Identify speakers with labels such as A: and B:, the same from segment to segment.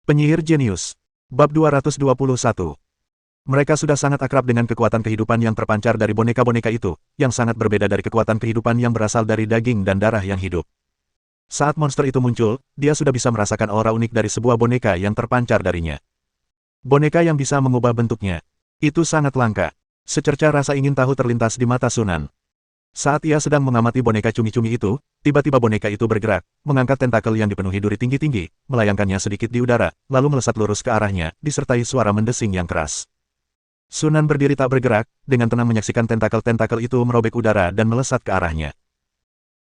A: Penyihir Jenius. Bab 221. Mereka sudah sangat akrab dengan kekuatan kehidupan yang terpancar dari boneka-boneka itu, yang sangat berbeda dari kekuatan kehidupan yang berasal dari daging dan darah yang hidup. Saat monster itu muncul, dia sudah bisa merasakan aura unik dari sebuah boneka yang terpancar darinya. Boneka yang bisa mengubah bentuknya. Itu sangat langka. Secerca rasa ingin tahu terlintas di mata Sunan. Saat ia sedang mengamati boneka cumi-cumi itu, tiba-tiba boneka itu bergerak, mengangkat tentakel yang dipenuhi duri tinggi-tinggi, melayangkannya sedikit di udara, lalu melesat lurus ke arahnya, disertai suara mendesing yang keras. Sunan berdiri tak bergerak, dengan tenang menyaksikan tentakel-tentakel itu merobek udara dan melesat ke arahnya.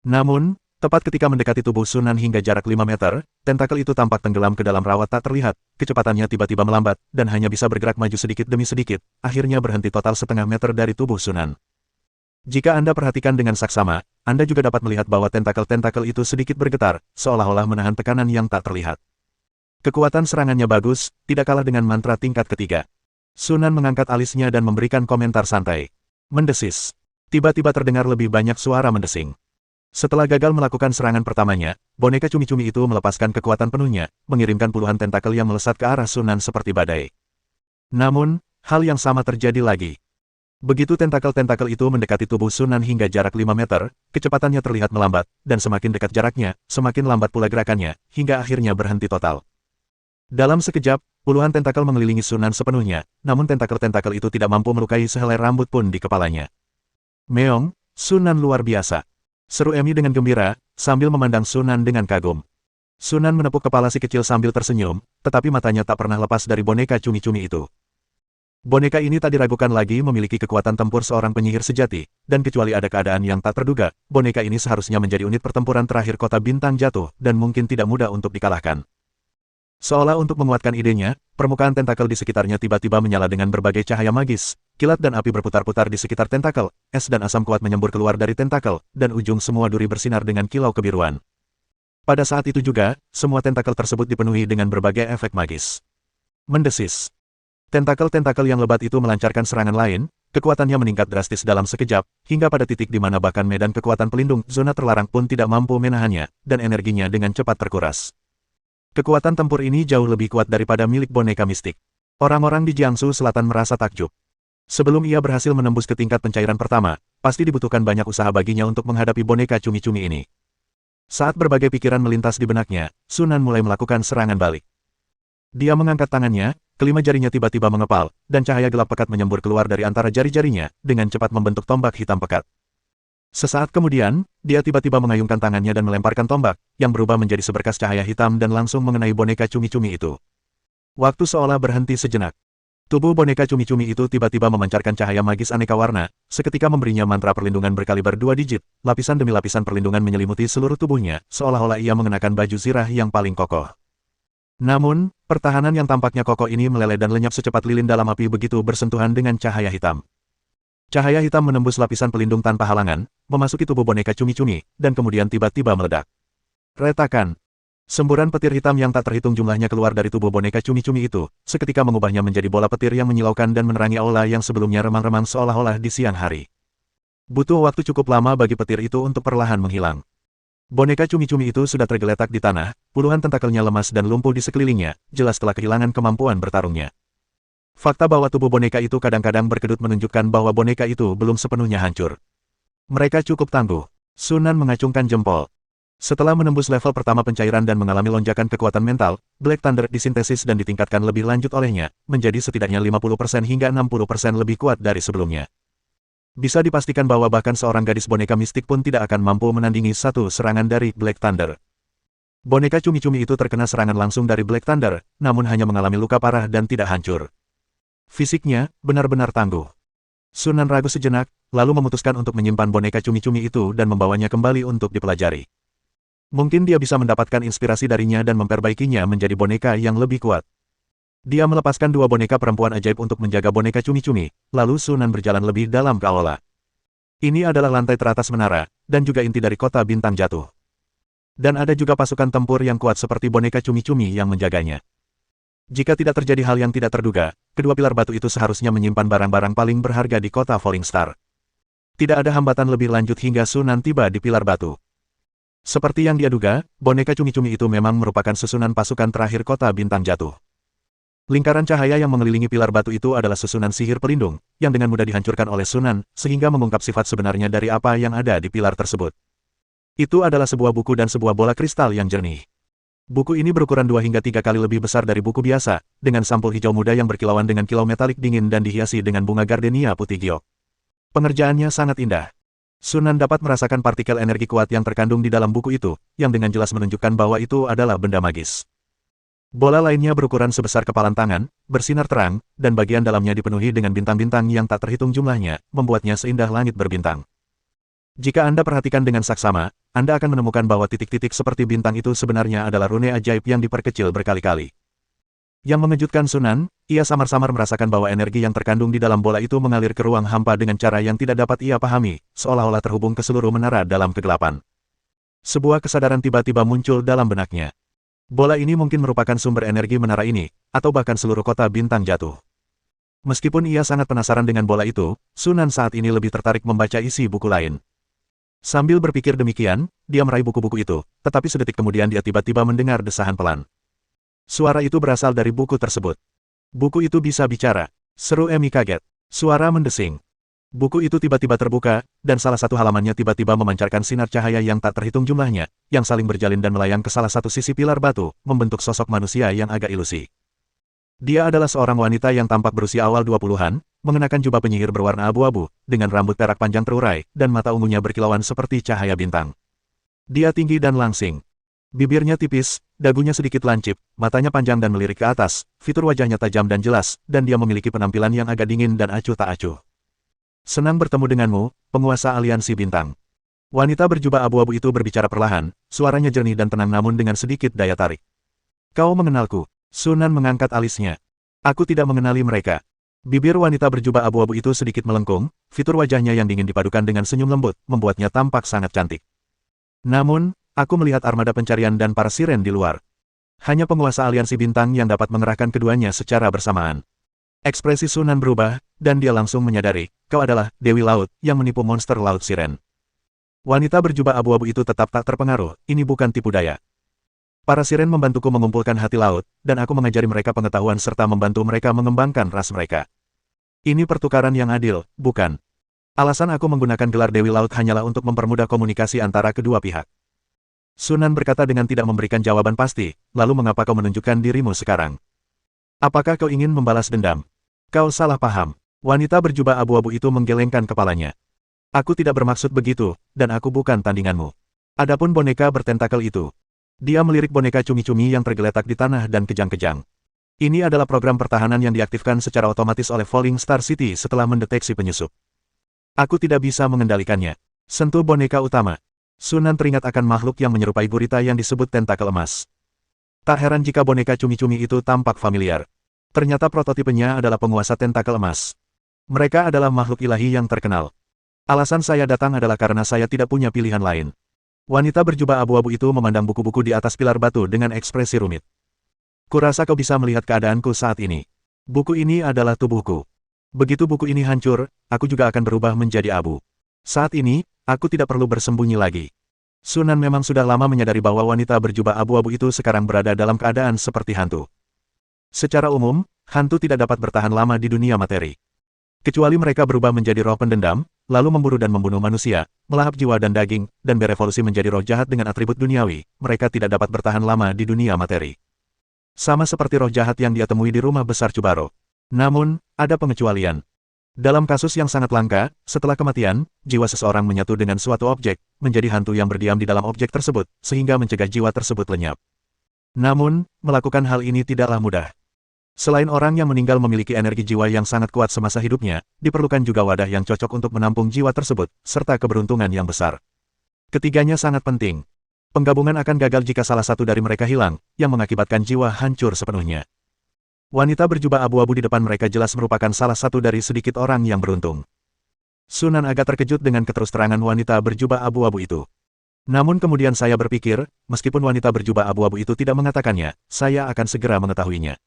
A: Namun, tepat ketika mendekati tubuh Sunan hingga jarak 5 meter, tentakel itu tampak tenggelam ke dalam rawa tak terlihat, kecepatannya tiba-tiba melambat, dan hanya bisa bergerak maju sedikit demi sedikit, akhirnya berhenti total setengah meter dari tubuh Sunan. Jika Anda perhatikan dengan saksama, Anda juga dapat melihat bahwa tentakel-tentakel itu sedikit bergetar, seolah-olah menahan tekanan yang tak terlihat. Kekuatan serangannya bagus, tidak kalah dengan mantra tingkat ketiga. Sunan mengangkat alisnya dan memberikan komentar santai. Mendesis. Tiba-tiba terdengar lebih banyak suara mendesing. Setelah gagal melakukan serangan pertamanya, boneka cumi-cumi itu melepaskan kekuatan penuhnya, mengirimkan puluhan tentakel yang melesat ke arah Sunan seperti badai. Namun, hal yang sama terjadi lagi. Begitu tentakel-tentakel itu mendekati tubuh Sunan hingga jarak 5 meter, kecepatannya terlihat melambat, dan semakin dekat jaraknya, semakin lambat pula gerakannya, hingga akhirnya berhenti total. Dalam sekejap, puluhan tentakel mengelilingi Sunan sepenuhnya, namun tentakel-tentakel itu tidak mampu melukai sehelai rambut pun di kepalanya. Meong, Sunan luar biasa. Seru Emi dengan gembira, sambil memandang Sunan dengan kagum. Sunan menepuk kepala si kecil sambil tersenyum, tetapi matanya tak pernah lepas dari boneka cumi-cumi itu. Boneka ini tak diragukan lagi memiliki kekuatan tempur seorang penyihir sejati, dan kecuali ada keadaan yang tak terduga, boneka ini seharusnya menjadi unit pertempuran terakhir kota bintang jatuh, dan mungkin tidak mudah untuk dikalahkan. Seolah untuk menguatkan idenya, permukaan tentakel di sekitarnya tiba-tiba menyala dengan berbagai cahaya magis, kilat dan api berputar-putar di sekitar tentakel, es dan asam kuat menyembur keluar dari tentakel, dan ujung semua duri bersinar dengan kilau kebiruan. Pada saat itu juga, semua tentakel tersebut dipenuhi dengan berbagai efek magis. Mendesis. Tentakel-tentakel yang lebat itu melancarkan serangan lain, kekuatannya meningkat drastis dalam sekejap, hingga pada titik di mana bahkan medan kekuatan pelindung zona terlarang pun tidak mampu menahannya, dan energinya dengan cepat terkuras. Kekuatan tempur ini jauh lebih kuat daripada milik boneka mistik. Orang-orang di Jiangsu Selatan merasa takjub. Sebelum ia berhasil menembus ke tingkat pencairan pertama, pasti dibutuhkan banyak usaha baginya untuk menghadapi boneka cumi-cumi ini. Saat berbagai pikiran melintas di benaknya, Sunan mulai melakukan serangan balik. Dia mengangkat tangannya, kelima jarinya tiba-tiba mengepal, dan cahaya gelap pekat menyembur keluar dari antara jari-jarinya, dengan cepat membentuk tombak hitam pekat. Sesaat kemudian, dia tiba-tiba mengayunkan tangannya dan melemparkan tombak, yang berubah menjadi seberkas cahaya hitam dan langsung mengenai boneka cumi-cumi itu. Waktu seolah berhenti sejenak. Tubuh boneka cumi-cumi itu tiba-tiba memancarkan cahaya magis aneka warna, seketika memberinya mantra perlindungan berkaliber 2 digit, lapisan demi lapisan perlindungan menyelimuti seluruh tubuhnya, seolah-olah ia mengenakan baju zirah yang paling kokoh. Namun, pertahanan yang tampaknya kokoh ini meleleh dan lenyap secepat lilin dalam api begitu bersentuhan dengan cahaya hitam. Cahaya hitam menembus lapisan pelindung tanpa halangan, memasuki tubuh boneka cumi-cumi, dan kemudian tiba-tiba meledak. Retakan. Semburan petir hitam yang tak terhitung jumlahnya keluar dari tubuh boneka cumi-cumi itu, seketika mengubahnya menjadi bola petir yang menyilaukan dan menerangi aula yang sebelumnya remang-remang seolah-olah di siang hari. Butuh waktu cukup lama bagi petir itu untuk perlahan menghilang. Boneka cumi-cumi itu sudah tergeletak di tanah, puluhan tentakelnya lemas dan lumpuh di sekelilingnya, jelas telah kehilangan kemampuan bertarungnya. Fakta bahwa tubuh boneka itu kadang-kadang berkedut menunjukkan bahwa boneka itu belum sepenuhnya hancur. Mereka cukup tangguh. Sunan mengacungkan jempol. Setelah menembus level pertama pencairan dan mengalami lonjakan kekuatan mental, Black Thunder disintesis dan ditingkatkan lebih lanjut olehnya, menjadi setidaknya 50% hingga 60% lebih kuat dari sebelumnya. Bisa dipastikan bahwa bahkan seorang gadis boneka mistik pun tidak akan mampu menandingi satu serangan dari Black Thunder. Boneka cumi-cumi itu terkena serangan langsung dari Black Thunder, namun hanya mengalami luka parah dan tidak hancur. Fisiknya, benar-benar tangguh. Sunan ragu sejenak, lalu memutuskan untuk menyimpan boneka cumi-cumi itu dan membawanya kembali untuk dipelajari. Mungkin dia bisa mendapatkan inspirasi darinya dan memperbaikinya menjadi boneka yang lebih kuat. Dia melepaskan 2 boneka perempuan ajaib untuk menjaga boneka cumi-cumi, lalu Sunan berjalan lebih dalam ke aula. Ini adalah lantai teratas menara, dan juga inti dari kota bintang jatuh. Dan ada juga pasukan tempur yang kuat seperti boneka cumi-cumi yang menjaganya. Jika tidak terjadi hal yang tidak terduga, kedua pilar batu itu seharusnya menyimpan barang-barang paling berharga di kota Falling Star. Tidak ada hambatan lebih lanjut hingga Sunan tiba di pilar batu. Seperti yang dia duga, boneka cumi-cumi itu memang merupakan susunan pasukan terakhir kota bintang jatuh. Lingkaran cahaya yang mengelilingi pilar batu itu adalah susunan sihir pelindung, yang dengan mudah dihancurkan oleh Sunan, sehingga mengungkap sifat sebenarnya dari apa yang ada di pilar tersebut. Itu adalah sebuah buku dan sebuah bola kristal yang jernih. Buku ini berukuran 2 hingga 3 kali lebih besar dari buku biasa, dengan sampul hijau muda yang berkilauan dengan kilau metalik dingin dan dihiasi dengan bunga gardenia putih giok. Pengerjaannya sangat indah. Sunan dapat merasakan partikel energi kuat yang terkandung di dalam buku itu, yang dengan jelas menunjukkan bahwa itu adalah benda magis. Bola lainnya berukuran sebesar kepalan tangan, bersinar terang, dan bagian dalamnya dipenuhi dengan bintang-bintang yang tak terhitung jumlahnya, membuatnya seindah langit berbintang. Jika Anda perhatikan dengan saksama, Anda akan menemukan bahwa titik-titik seperti bintang itu sebenarnya adalah rune ajaib yang diperkecil berkali-kali. Yang mengejutkan Sunan, ia samar-samar merasakan bahwa energi yang terkandung di dalam bola itu mengalir ke ruang hampa dengan cara yang tidak dapat ia pahami, seolah-olah terhubung ke seluruh menara dalam kegelapan. Sebuah kesadaran tiba-tiba muncul dalam benaknya. Bola ini mungkin merupakan sumber energi menara ini, atau bahkan seluruh kota bintang jatuh. Meskipun ia sangat penasaran dengan bola itu, Sunan saat ini lebih tertarik membaca isi buku lain. Sambil berpikir demikian, dia meraih buku-buku itu, tetapi sedetik kemudian dia tiba-tiba mendengar desahan pelan. Suara itu berasal dari buku tersebut. Buku itu bisa bicara. Seru Emi kaget. Suara mendesing. Buku itu tiba-tiba terbuka, dan salah satu halamannya tiba-tiba memancarkan sinar cahaya yang tak terhitung jumlahnya, yang saling berjalin dan melayang ke salah satu sisi pilar batu, membentuk sosok manusia yang agak ilusi. Dia adalah seorang wanita yang tampak berusia awal 20-an, mengenakan jubah penyihir berwarna abu-abu, dengan rambut perak panjang terurai, dan mata ungunya berkilauan seperti cahaya bintang. Dia tinggi dan langsing. Bibirnya tipis, dagunya sedikit lancip, matanya panjang dan melirik ke atas, fitur wajahnya tajam dan jelas, dan dia memiliki penampilan yang agak dingin dan acuh tak acuh. Senang bertemu denganmu, penguasa aliansi bintang. Wanita berjubah abu-abu itu berbicara perlahan, suaranya jernih dan tenang namun dengan sedikit daya tarik. Kau mengenalku? Sunan mengangkat alisnya. Aku tidak mengenali mereka. Bibir wanita berjubah abu-abu itu sedikit melengkung, fitur wajahnya yang dingin dipadukan dengan senyum lembut, membuatnya tampak sangat cantik. Namun, aku melihat armada pencarian dan para siren di luar. Hanya penguasa aliansi bintang yang dapat mengerahkan keduanya secara bersamaan. Ekspresi Sunan berubah, dan dia langsung menyadari, kau adalah Dewi Laut, yang menipu monster laut siren. Wanita berjubah abu-abu itu tetap tak terpengaruh, ini bukan tipu daya. Para siren membantuku mengumpulkan hati laut, dan aku mengajari mereka pengetahuan serta membantu mereka mengembangkan ras mereka. Ini pertukaran yang adil, bukan? Alasan aku menggunakan gelar Dewi Laut hanyalah untuk mempermudah komunikasi antara kedua pihak. Sunan berkata dengan tidak memberikan jawaban pasti, lalu mengapa kau menunjukkan dirimu sekarang? Apakah kau ingin membalas dendam? Kau salah paham. Wanita berjubah abu-abu itu menggelengkan kepalanya. Aku tidak bermaksud begitu, dan aku bukan tandinganmu. Adapun boneka bertentakel itu. Dia melirik boneka cumi-cumi yang tergeletak di tanah dan kejang-kejang. Ini adalah program pertahanan yang diaktifkan secara otomatis oleh Falling Star City setelah mendeteksi penyusup. Aku tidak bisa mengendalikannya. Sentuh boneka utama. Sunan teringat akan makhluk yang menyerupai gurita yang disebut tentakel emas. Tak heran jika boneka cumi-cumi itu tampak familiar. Ternyata prototipenya adalah penguasa tentakel emas. Mereka adalah makhluk ilahi yang terkenal. Alasan saya datang adalah karena saya tidak punya pilihan lain. Wanita berjubah abu-abu itu memandang buku-buku di atas pilar batu dengan ekspresi rumit. Kurasa kau bisa melihat keadaanku saat ini. Buku ini adalah tubuhku. Begitu buku ini hancur, aku juga akan berubah menjadi abu. Saat ini, aku tidak perlu bersembunyi lagi. Sunan memang sudah lama menyadari bahwa wanita berjubah abu-abu itu sekarang berada dalam keadaan seperti hantu. Secara umum, hantu tidak dapat bertahan lama di dunia materi. Kecuali mereka berubah menjadi roh pendendam, lalu memburu dan membunuh manusia, melahap jiwa dan daging, dan berevolusi menjadi roh jahat dengan atribut duniawi, mereka tidak dapat bertahan lama di dunia materi. Sama seperti roh jahat yang dia temui di rumah besar Cubaro. Namun, ada pengecualian. Dalam kasus yang sangat langka, setelah kematian, jiwa seseorang menyatu dengan suatu objek, menjadi hantu yang berdiam di dalam objek tersebut, sehingga mencegah jiwa tersebut lenyap. Namun, melakukan hal ini tidaklah mudah. Selain orang yang meninggal memiliki energi jiwa yang sangat kuat semasa hidupnya, diperlukan juga wadah yang cocok untuk menampung jiwa tersebut, serta keberuntungan yang besar. Ketiganya sangat penting. Penggabungan akan gagal jika salah satu dari mereka hilang, yang mengakibatkan jiwa hancur sepenuhnya. Wanita berjubah abu-abu di depan mereka jelas merupakan salah satu dari sedikit orang yang beruntung. Sunan agak terkejut dengan keterus-terangan wanita berjubah abu-abu itu. Namun kemudian saya berpikir, meskipun wanita berjubah abu-abu itu tidak mengatakannya, saya akan segera mengetahuinya.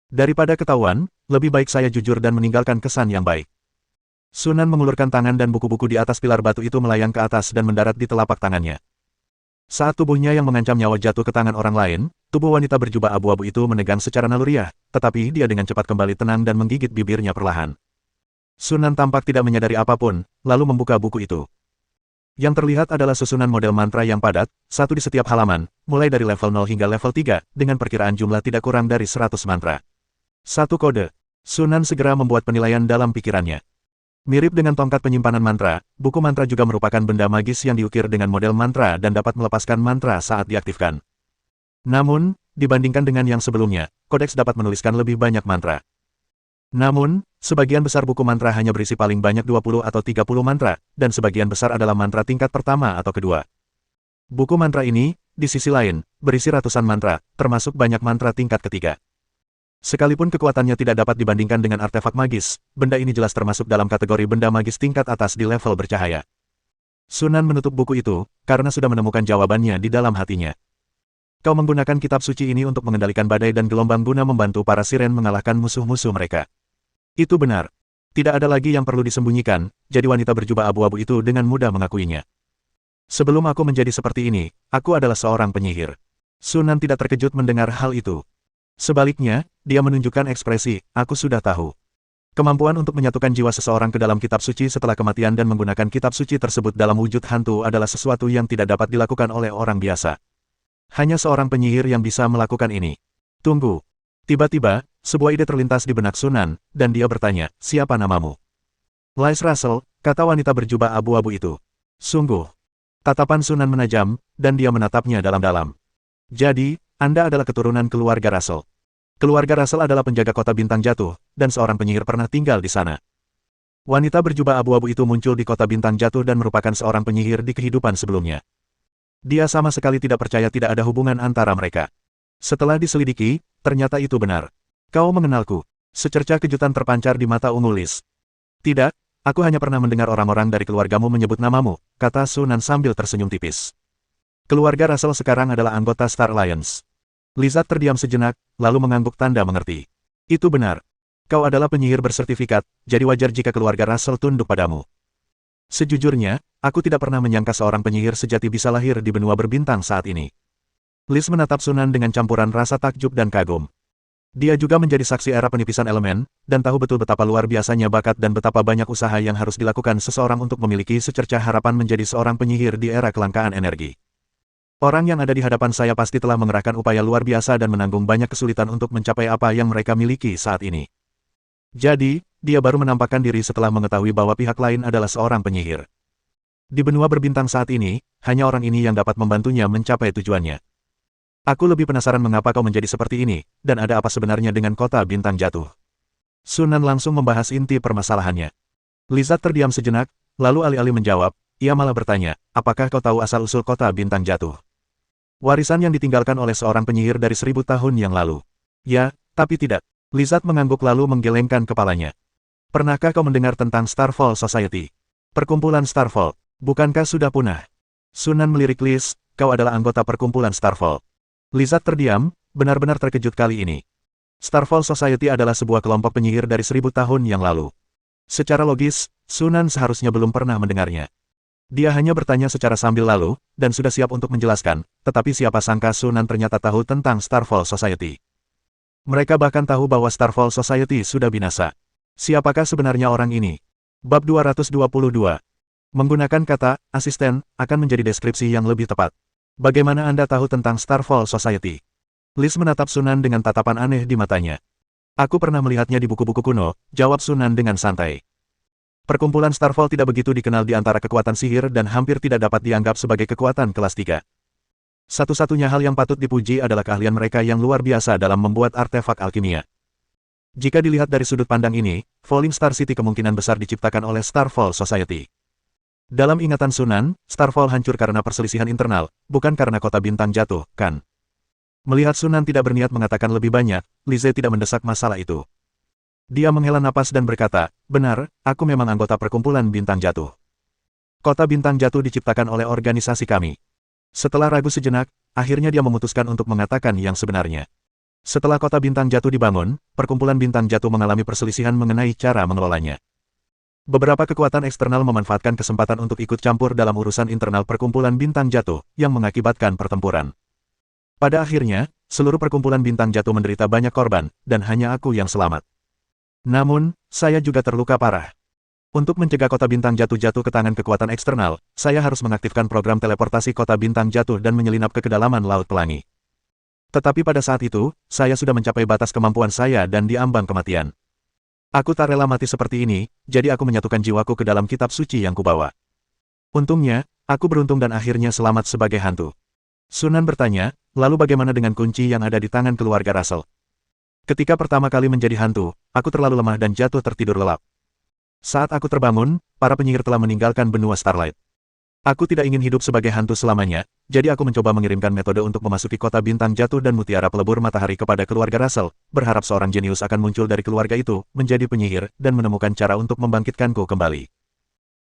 A: Daripada ketahuan, lebih baik saya jujur dan meninggalkan kesan yang baik. Sunan mengulurkan tangan dan buku-buku di atas pilar batu itu melayang ke atas dan mendarat di telapak tangannya. Saat tubuhnya yang mengancam nyawa jatuh ke tangan orang lain, tubuh wanita berjubah abu-abu itu menegang secara naluriah, tetapi dia dengan cepat kembali tenang dan menggigit bibirnya perlahan. Sunan tampak tidak menyadari apapun, lalu membuka buku itu. Yang terlihat adalah susunan model mantra yang padat, satu di setiap halaman, mulai dari level 0 hingga level 3, dengan perkiraan jumlah tidak kurang dari 100 mantra. Satu kode. Sunan segera membuat penilaian dalam pikirannya. Mirip dengan tongkat penyimpanan mantra, buku mantra juga merupakan benda magis yang diukir dengan model mantra dan dapat melepaskan mantra saat diaktifkan. Namun, dibandingkan dengan yang sebelumnya, kodeks dapat menuliskan lebih banyak mantra. Namun, sebagian besar buku mantra hanya berisi paling banyak 20 atau 30 mantra, dan sebagian besar adalah mantra tingkat pertama atau kedua. Buku mantra ini, di sisi lain, berisi ratusan mantra, termasuk banyak mantra tingkat ketiga. Sekalipun kekuatannya tidak dapat dibandingkan dengan artefak magis, benda ini jelas termasuk dalam kategori benda magis tingkat atas di level bercahaya. Sunan menutup buku itu, karena sudah menemukan jawabannya di dalam hatinya. Kau menggunakan kitab suci ini untuk mengendalikan badai dan gelombang guna membantu para siren mengalahkan musuh-musuh mereka. Itu benar. Tidak ada lagi yang perlu disembunyikan, jadi wanita berjubah abu-abu itu dengan mudah mengakuinya. Sebelum aku menjadi seperti ini, aku adalah seorang penyihir. Sunan tidak terkejut mendengar hal itu. Sebaliknya, dia menunjukkan ekspresi, aku sudah tahu. Kemampuan untuk menyatukan jiwa seseorang ke dalam kitab suci setelah kematian dan menggunakan kitab suci tersebut dalam wujud hantu adalah sesuatu yang tidak dapat dilakukan oleh orang biasa. Hanya seorang penyihir yang bisa melakukan ini. Tunggu. Tiba-tiba, sebuah ide terlintas di benak Sunan, dan dia bertanya, siapa namamu? Liz Russell, kata wanita berjubah abu-abu itu. Sungguh. Tatapan Sunan menajam, dan dia menatapnya dalam-dalam. Jadi, Anda adalah keturunan keluarga Russell. Keluarga Russell adalah penjaga kota bintang jatuh, dan seorang penyihir pernah tinggal di sana. Wanita berjubah abu-abu itu muncul di kota bintang jatuh dan merupakan seorang penyihir di kehidupan sebelumnya. Dia sama sekali tidak percaya tidak ada hubungan antara mereka. Setelah diselidiki, ternyata itu benar. Kau mengenalku. Secerca kejutan terpancar di mata ungu Liz. Tidak, aku hanya pernah mendengar orang-orang dari keluargamu menyebut namamu, kata Sunan sambil tersenyum tipis. Keluarga Russell sekarang adalah anggota Star Alliance. Lizard terdiam sejenak, lalu mengangguk tanda mengerti. Itu benar. Kau adalah penyihir bersertifikat, jadi wajar jika keluarga Russell tunduk padamu. Sejujurnya, aku tidak pernah menyangka seorang penyihir sejati bisa lahir di benua berbintang saat ini. Liz menatap Sunan dengan campuran rasa takjub dan kagum. Dia juga menjadi saksi era penipisan elemen, dan tahu betul betapa luar biasanya bakat dan betapa banyak usaha yang harus dilakukan seseorang untuk memiliki secercah harapan menjadi seorang penyihir di era kelangkaan energi. Orang yang ada di hadapan saya pasti telah mengerahkan upaya luar biasa dan menanggung banyak kesulitan untuk mencapai apa yang mereka miliki saat ini. Jadi, dia baru menampakkan diri setelah mengetahui bahwa pihak lain adalah seorang penyihir. Di benua berbintang saat ini, hanya orang ini yang dapat membantunya mencapai tujuannya. Aku lebih penasaran mengapa kau menjadi seperti ini, dan ada apa sebenarnya dengan kota bintang jatuh. Sunan langsung membahas inti permasalahannya. Lizard terdiam sejenak, lalu alih-alih menjawab, ia malah bertanya, apakah kau tahu asal-usul kota bintang jatuh? Warisan yang ditinggalkan oleh seorang penyihir dari 1000 tahun yang lalu. Ya, tapi tidak. Lizard mengangguk lalu menggelengkan kepalanya. Pernahkah kau mendengar tentang Starfall Society? Perkumpulan Starfall, bukankah sudah punah? Sunan melirik Liz, kau adalah anggota perkumpulan Starfall. Lizard terdiam, benar-benar terkejut kali ini. Starfall Society adalah sebuah kelompok penyihir dari 1000 tahun yang lalu. Secara logis, Sunan seharusnya belum pernah mendengarnya. Dia hanya bertanya secara sambil lalu, dan sudah siap untuk menjelaskan, tetapi siapa sangka Sunan ternyata tahu tentang Starfall Society. Mereka bahkan tahu bahwa Starfall Society sudah binasa. Siapakah sebenarnya orang ini? Bab 222. Menggunakan kata, asisten, akan menjadi deskripsi yang lebih tepat. Bagaimana Anda tahu tentang Starfall Society? Liz menatap Sunan dengan tatapan aneh di matanya. Aku pernah melihatnya di buku-buku kuno, jawab Sunan dengan santai. Perkumpulan Starfall tidak begitu dikenal di antara kekuatan sihir dan hampir tidak dapat dianggap sebagai kekuatan kelas 3. Satu-satunya hal yang patut dipuji adalah keahlian mereka yang luar biasa dalam membuat artefak alkimia. Jika dilihat dari sudut pandang ini, Falling Star City kemungkinan besar diciptakan oleh Starfall Society. Dalam ingatan Sunan, Starfall hancur karena perselisihan internal, bukan karena kota bintang jatuh, kan? Melihat Sunan tidak berniat mengatakan lebih banyak, Lize tidak mendesak masalah itu. Dia menghela napas dan berkata, benar, aku memang anggota perkumpulan bintang jatuh. Kota bintang jatuh diciptakan oleh organisasi kami. Setelah ragu sejenak, akhirnya dia memutuskan untuk mengatakan yang sebenarnya. Setelah kota bintang jatuh dibangun, perkumpulan bintang jatuh mengalami perselisihan mengenai cara mengelolanya. Beberapa kekuatan eksternal memanfaatkan kesempatan untuk ikut campur dalam urusan internal perkumpulan bintang jatuh, yang mengakibatkan pertempuran. Pada akhirnya, seluruh perkumpulan bintang jatuh menderita banyak korban, dan hanya aku yang selamat. Namun, saya juga terluka parah. Untuk mencegah kota bintang jatuh ke tangan kekuatan eksternal, saya harus mengaktifkan program teleportasi kota bintang jatuh dan menyelinap ke kedalaman Laut Pelangi. Tetapi pada saat itu, saya sudah mencapai batas kemampuan saya dan diambang kematian. Aku tak rela mati seperti ini, jadi aku menyatukan jiwaku ke dalam kitab suci yang kubawa. Untungnya, aku beruntung dan akhirnya selamat sebagai hantu. Sunan bertanya, lalu bagaimana dengan kunci yang ada di tangan keluarga Russell? Ketika pertama kali menjadi hantu, aku terlalu lemah dan jatuh tertidur lelap. Saat aku terbangun, para penyihir telah meninggalkan benua Starlight. Aku tidak ingin hidup sebagai hantu selamanya, jadi aku mencoba mengirimkan metode untuk memasuki kota bintang jatuh dan mutiara pelebur matahari kepada keluarga Russell, berharap seorang jenius akan muncul dari keluarga itu, menjadi penyihir, dan menemukan cara untuk membangkitkanku kembali.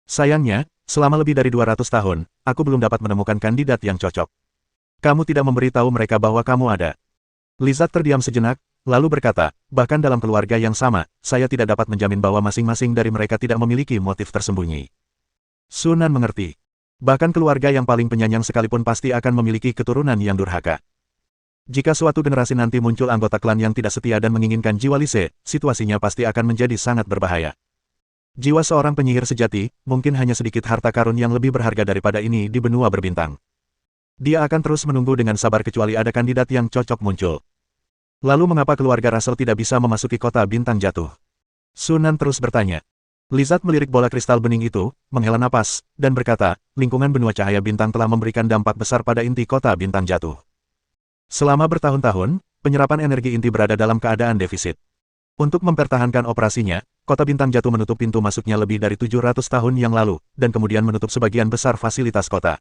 A: Sayangnya, selama lebih dari 200 tahun, aku belum dapat menemukan kandidat yang cocok. Kamu tidak memberitahu mereka bahwa kamu ada. Lizard terdiam sejenak, lalu berkata, bahkan dalam keluarga yang sama, saya tidak dapat menjamin bahwa masing-masing dari mereka tidak memiliki motif tersembunyi. Sunan mengerti. Bahkan keluarga yang paling penyayang sekalipun pasti akan memiliki keturunan yang durhaka. Jika suatu generasi nanti muncul anggota klan yang tidak setia dan menginginkan jiwa Lise, situasinya pasti akan menjadi sangat berbahaya. Jiwa seorang penyihir sejati, mungkin hanya sedikit harta karun yang lebih berharga daripada ini di benua berbintang. Dia akan terus menunggu dengan sabar kecuali ada kandidat yang cocok muncul. Lalu mengapa keluarga Russell tidak bisa memasuki kota bintang jatuh? Sunan terus bertanya. Lizard melirik bola kristal bening itu, menghela napas, dan berkata, lingkungan benua cahaya bintang telah memberikan dampak besar pada inti kota bintang jatuh. Selama bertahun-tahun, penyerapan energi inti berada dalam keadaan defisit. Untuk mempertahankan operasinya, kota bintang jatuh menutup pintu masuknya lebih dari 700 tahun yang lalu, dan kemudian menutup sebagian besar fasilitas kota.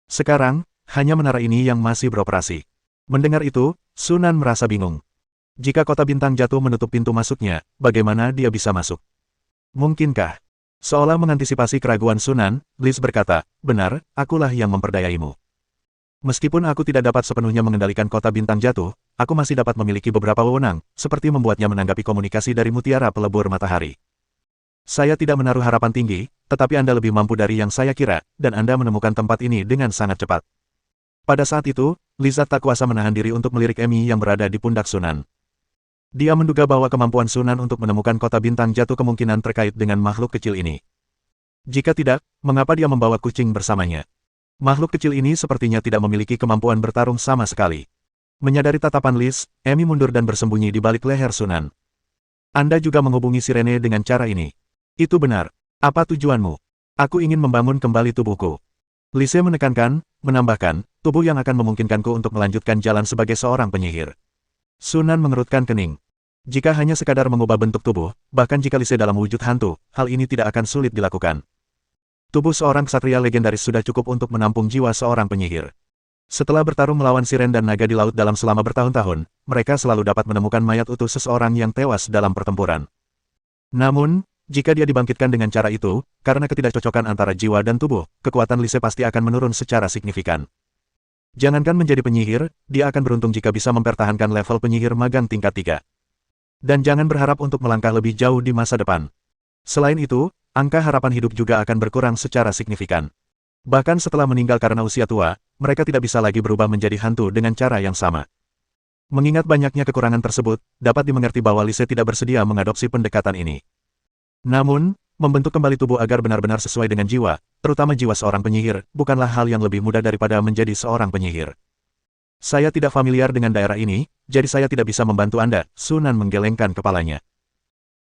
A: Sekarang, hanya menara ini yang masih beroperasi. Mendengar itu, Sunan merasa bingung. Jika kota bintang jatuh menutup pintu masuknya, bagaimana dia bisa masuk? Mungkinkah? Seolah mengantisipasi keraguan Sunan, Liz berkata, benar, akulah yang memperdayaimu. Meskipun aku tidak dapat sepenuhnya mengendalikan kota bintang jatuh, aku masih dapat memiliki beberapa wewenang, seperti membuatnya menanggapi komunikasi dari mutiara pelebur matahari. Saya tidak menaruh harapan tinggi, tetapi Anda lebih mampu dari yang saya kira, dan Anda menemukan tempat ini dengan sangat cepat. Pada saat itu, Lizard tak kuasa menahan diri untuk melirik Emi yang berada di pundak Sunan. Dia menduga bahwa kemampuan Sunan untuk menemukan kota bintang jatuh kemungkinan terkait dengan makhluk kecil ini. Jika tidak, mengapa dia membawa kucing bersamanya? Makhluk kecil ini sepertinya tidak memiliki kemampuan bertarung sama sekali. Menyadari tatapan Liz, Emi mundur dan bersembunyi di balik leher Sunan. Anda juga menghubungi Sirene dengan cara ini. Itu benar. Apa tujuanmu? Aku ingin membangun kembali tubuhku. Lise menekankan, menambahkan, tubuh yang akan memungkinkanku untuk melanjutkan jalan sebagai seorang penyihir. Sunan mengerutkan kening. Jika hanya sekadar mengubah bentuk tubuh, bahkan jika Lise dalam wujud hantu, hal ini tidak akan sulit dilakukan. Tubuh seorang ksatria legendaris sudah cukup untuk menampung jiwa seorang penyihir. Setelah bertarung melawan siren dan naga di laut dalam selama bertahun-tahun, mereka selalu dapat menemukan mayat utuh seseorang yang tewas dalam pertempuran. Namun, jika dia dibangkitkan dengan cara itu, karena ketidakcocokan antara jiwa dan tubuh, kekuatan Lise pasti akan menurun secara signifikan. Jangankan menjadi penyihir, dia akan beruntung jika bisa mempertahankan level penyihir magang tingkat 3. Dan jangan berharap untuk melangkah lebih jauh di masa depan. Selain itu, angka harapan hidup juga akan berkurang secara signifikan. Bahkan setelah meninggal karena usia tua, mereka tidak bisa lagi berubah menjadi hantu dengan cara yang sama. Mengingat banyaknya kekurangan tersebut, dapat dimengerti bahwa Lise tidak bersedia mengadopsi pendekatan ini. Namun, membentuk kembali tubuh agar benar-benar sesuai dengan jiwa, terutama jiwa seorang penyihir, bukanlah hal yang lebih mudah daripada menjadi seorang penyihir. Saya tidak familiar dengan daerah ini, jadi saya tidak bisa membantu Anda, Sunan menggelengkan kepalanya.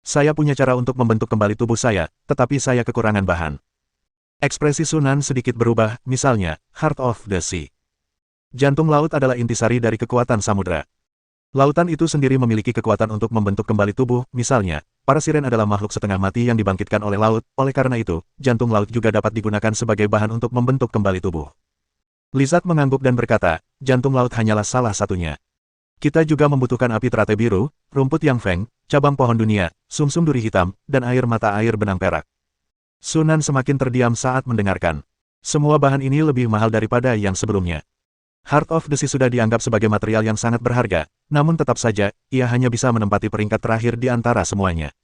A: Saya punya cara untuk membentuk kembali tubuh saya, tetapi saya kekurangan bahan. Ekspresi Sunan sedikit berubah, misalnya, Heart of the Sea. Jantung laut adalah intisari dari kekuatan samudra. Lautan itu sendiri memiliki kekuatan untuk membentuk kembali tubuh, misalnya, para siren adalah makhluk setengah mati yang dibangkitkan oleh laut, oleh karena itu, jantung laut juga dapat digunakan sebagai bahan untuk membentuk kembali tubuh. Lizard mengangguk dan berkata, jantung laut hanyalah salah satunya. Kita juga membutuhkan api teratai biru, rumput yang feng, cabang pohon dunia, sumsum duri hitam, dan air mata air benang perak. Sunan semakin terdiam saat mendengarkan. Semua bahan ini lebih mahal daripada yang sebelumnya. Heart of the Sea sudah dianggap sebagai material yang sangat berharga, namun tetap saja, ia hanya bisa menempati peringkat terakhir di antara semuanya.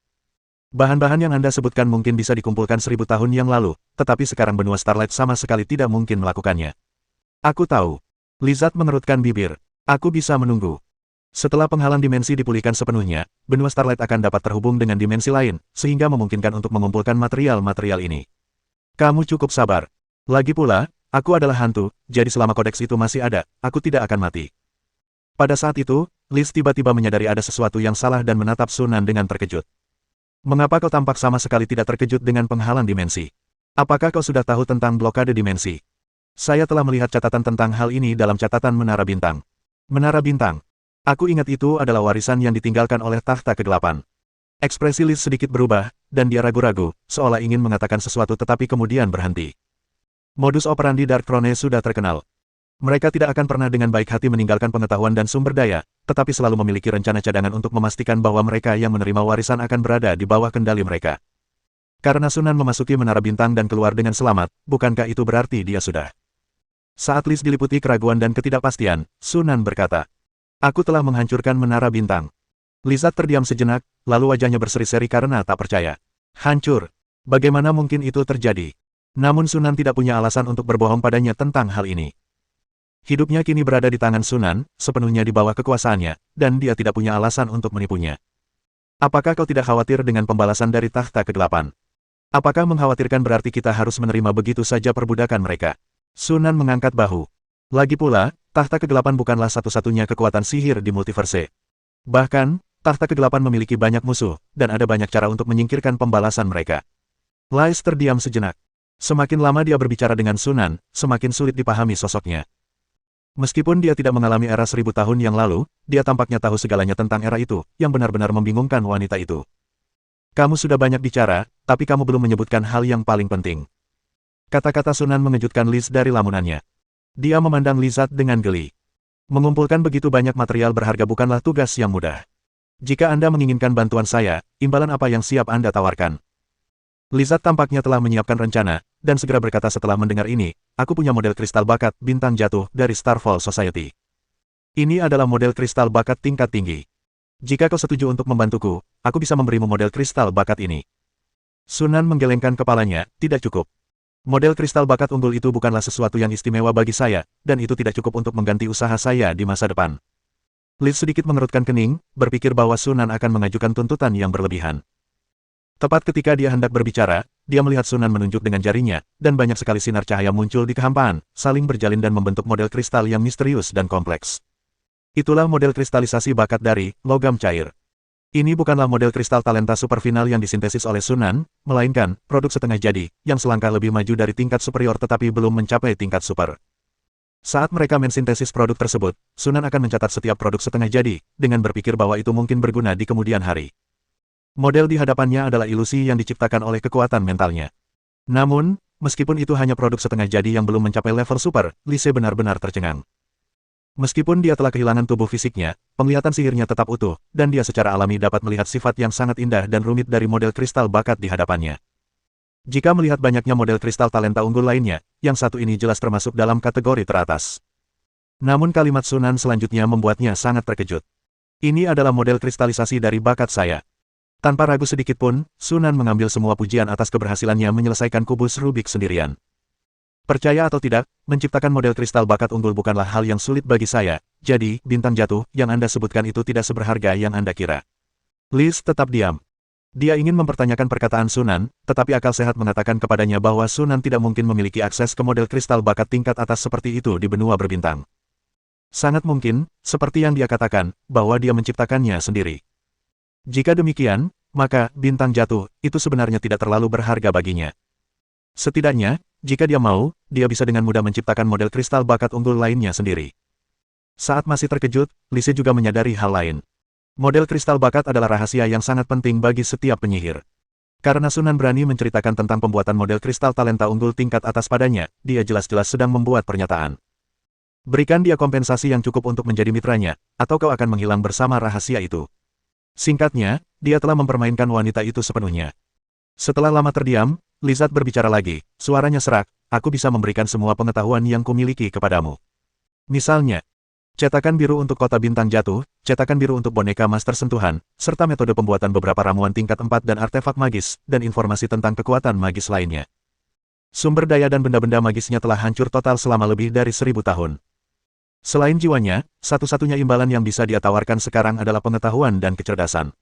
A: Bahan-bahan yang Anda sebutkan mungkin bisa dikumpulkan 1000 tahun yang lalu, tetapi sekarang benua Starlight sama sekali tidak mungkin melakukannya. Aku tahu. Lizard mengerutkan bibir. Aku bisa menunggu. Setelah penghalang dimensi dipulihkan sepenuhnya, benua Starlight akan dapat terhubung dengan dimensi lain, sehingga memungkinkan untuk mengumpulkan material-material ini. Kamu cukup sabar. Lagi pula, aku adalah hantu, jadi selama kodeks itu masih ada, aku tidak akan mati. Pada saat itu, Liz tiba-tiba menyadari ada sesuatu yang salah dan menatap Sunan dengan terkejut. Mengapa kau tampak sama sekali tidak terkejut dengan penghalang dimensi? Apakah kau sudah tahu tentang blokade dimensi? Saya telah melihat catatan tentang hal ini dalam catatan Menara Bintang. Menara Bintang. Aku ingat itu adalah warisan yang ditinggalkan oleh Takhta Kegelapan. Ekspresi Liz sedikit berubah, dan dia ragu-ragu, seolah ingin mengatakan sesuatu tetapi kemudian berhenti. Modus operandi Dark Throne sudah terkenal. Mereka tidak akan pernah dengan baik hati meninggalkan pengetahuan dan sumber daya, tetapi selalu memiliki rencana cadangan untuk memastikan bahwa mereka yang menerima warisan akan berada di bawah kendali mereka. Karena Sunan memasuki Menara Bintang dan keluar dengan selamat, bukankah itu berarti dia sudah? Saat Liz diliputi keraguan dan ketidakpastian, Sunan berkata, "Aku telah menghancurkan Menara Bintang." Lizard terdiam sejenak, lalu wajahnya berseri-seri karena tak percaya. Hancur? Bagaimana mungkin itu terjadi? Namun Sunan tidak punya alasan untuk berbohong padanya tentang hal ini. Hidupnya kini berada di tangan Sunan, sepenuhnya di bawah kekuasaannya, dan dia tidak punya alasan untuk menipunya. Apakah kau tidak khawatir dengan pembalasan dari Takhta Kegelapan? Apakah mengkhawatirkan berarti kita harus menerima begitu saja perbudakan mereka? Sunan mengangkat bahu. Lagi pula, Takhta Kegelapan bukanlah satu-satunya kekuatan sihir di multiverse. Bahkan, Takhta Kegelapan memiliki banyak musuh, dan ada banyak cara untuk menyingkirkan pembalasan mereka. Lais terdiam sejenak. Semakin lama dia berbicara dengan Sunan, semakin sulit dipahami sosoknya. Meskipun dia tidak mengalami era 1000 tahun yang lalu, dia tampaknya tahu segalanya tentang era itu, yang benar-benar membingungkan wanita itu. Kamu sudah banyak bicara, tapi kamu belum menyebutkan hal yang paling penting. Kata-kata Sunan mengejutkan Liz dari lamunannya. Dia memandang Lizard dengan geli. Mengumpulkan begitu banyak material berharga bukanlah tugas yang mudah. Jika Anda menginginkan bantuan saya, imbalan apa yang siap Anda tawarkan? Lizard tampaknya telah menyiapkan rencana, dan segera berkata setelah mendengar ini, aku punya model kristal bakat bintang jatuh dari Starfall Society. Ini adalah model kristal bakat tingkat tinggi. Jika kau setuju untuk membantuku, aku bisa memberimu model kristal bakat ini. Sunan menggelengkan kepalanya, tidak cukup. Model kristal bakat unggul itu bukanlah sesuatu yang istimewa bagi saya, dan itu tidak cukup untuk mengganti usaha saya di masa depan. Liz sedikit mengerutkan kening, berpikir bahwa Sunan akan mengajukan tuntutan yang berlebihan. Tepat ketika dia hendak berbicara, dia melihat Sunan menunjuk dengan jarinya, dan banyak sekali sinar cahaya muncul di kehampaan, saling berjalin dan membentuk model kristal yang misterius dan kompleks. Itulah model kristalisasi bakat dari logam cair. Ini bukanlah model kristal talenta super final yang disintesis oleh Sunan, melainkan produk setengah jadi, yang selangkah lebih maju dari tingkat superior tetapi belum mencapai tingkat super. Saat mereka mensintesis produk tersebut, Sunan akan mencatat setiap produk setengah jadi, dengan berpikir bahwa itu mungkin berguna di kemudian hari. Model di hadapannya adalah ilusi yang diciptakan oleh kekuatan mentalnya. Namun, meskipun itu hanya produk setengah jadi yang belum mencapai level super, Lise benar-benar tercengang. Meskipun dia telah kehilangan tubuh fisiknya, penglihatan sihirnya tetap utuh, dan dia secara alami dapat melihat sifat yang sangat indah dan rumit dari model kristal bakat di hadapannya. Jika melihat banyaknya model kristal talenta unggul lainnya, yang satu ini jelas termasuk dalam kategori teratas. Namun kalimat Sunan selanjutnya membuatnya sangat terkejut. Ini adalah model kristalisasi dari bakat saya. Tanpa ragu sedikit pun, Sunan mengambil semua pujian atas keberhasilannya menyelesaikan kubus Rubik sendirian. Percaya atau tidak, menciptakan model kristal bakat unggul bukanlah hal yang sulit bagi saya, jadi, bintang jatuh, yang Anda sebutkan itu tidak seberharga yang Anda kira. Liz tetap diam. Dia ingin mempertanyakan perkataan Sunan, tetapi akal sehat mengatakan kepadanya bahwa Sunan tidak mungkin memiliki akses ke model kristal bakat tingkat atas seperti itu di benua berbintang. Sangat mungkin, seperti yang dia katakan, bahwa dia menciptakannya sendiri. Jika demikian, maka bintang jatuh itu sebenarnya tidak terlalu berharga baginya. Setidaknya, jika dia mau, dia bisa dengan mudah menciptakan model kristal bakat unggul lainnya sendiri. Saat masih terkejut, Lise juga menyadari hal lain. Model kristal bakat adalah rahasia yang sangat penting bagi setiap penyihir. Karena Sunan berani menceritakan tentang pembuatan model kristal talenta unggul tingkat atas padanya, dia jelas-jelas sedang membuat pernyataan. Berikan dia kompensasi yang cukup untuk menjadi mitranya, atau kau akan menghilang bersama rahasia itu. Singkatnya, dia telah mempermainkan wanita itu sepenuhnya. Setelah lama terdiam, Lizard berbicara lagi, suaranya serak, aku bisa memberikan semua pengetahuan yang kumiliki kepadamu. Misalnya, Cetakan biru untuk kota bintang jatuh, cetakan biru untuk boneka master sentuhan, serta metode pembuatan beberapa ramuan tingkat 4 dan artefak magis, dan informasi tentang kekuatan magis lainnya. Sumber daya dan benda-benda magisnya telah hancur total selama lebih dari 1000 tahun. Selain jiwanya, satu-satunya imbalan yang bisa dia tawarkan sekarang adalah pengetahuan dan kecerdasan.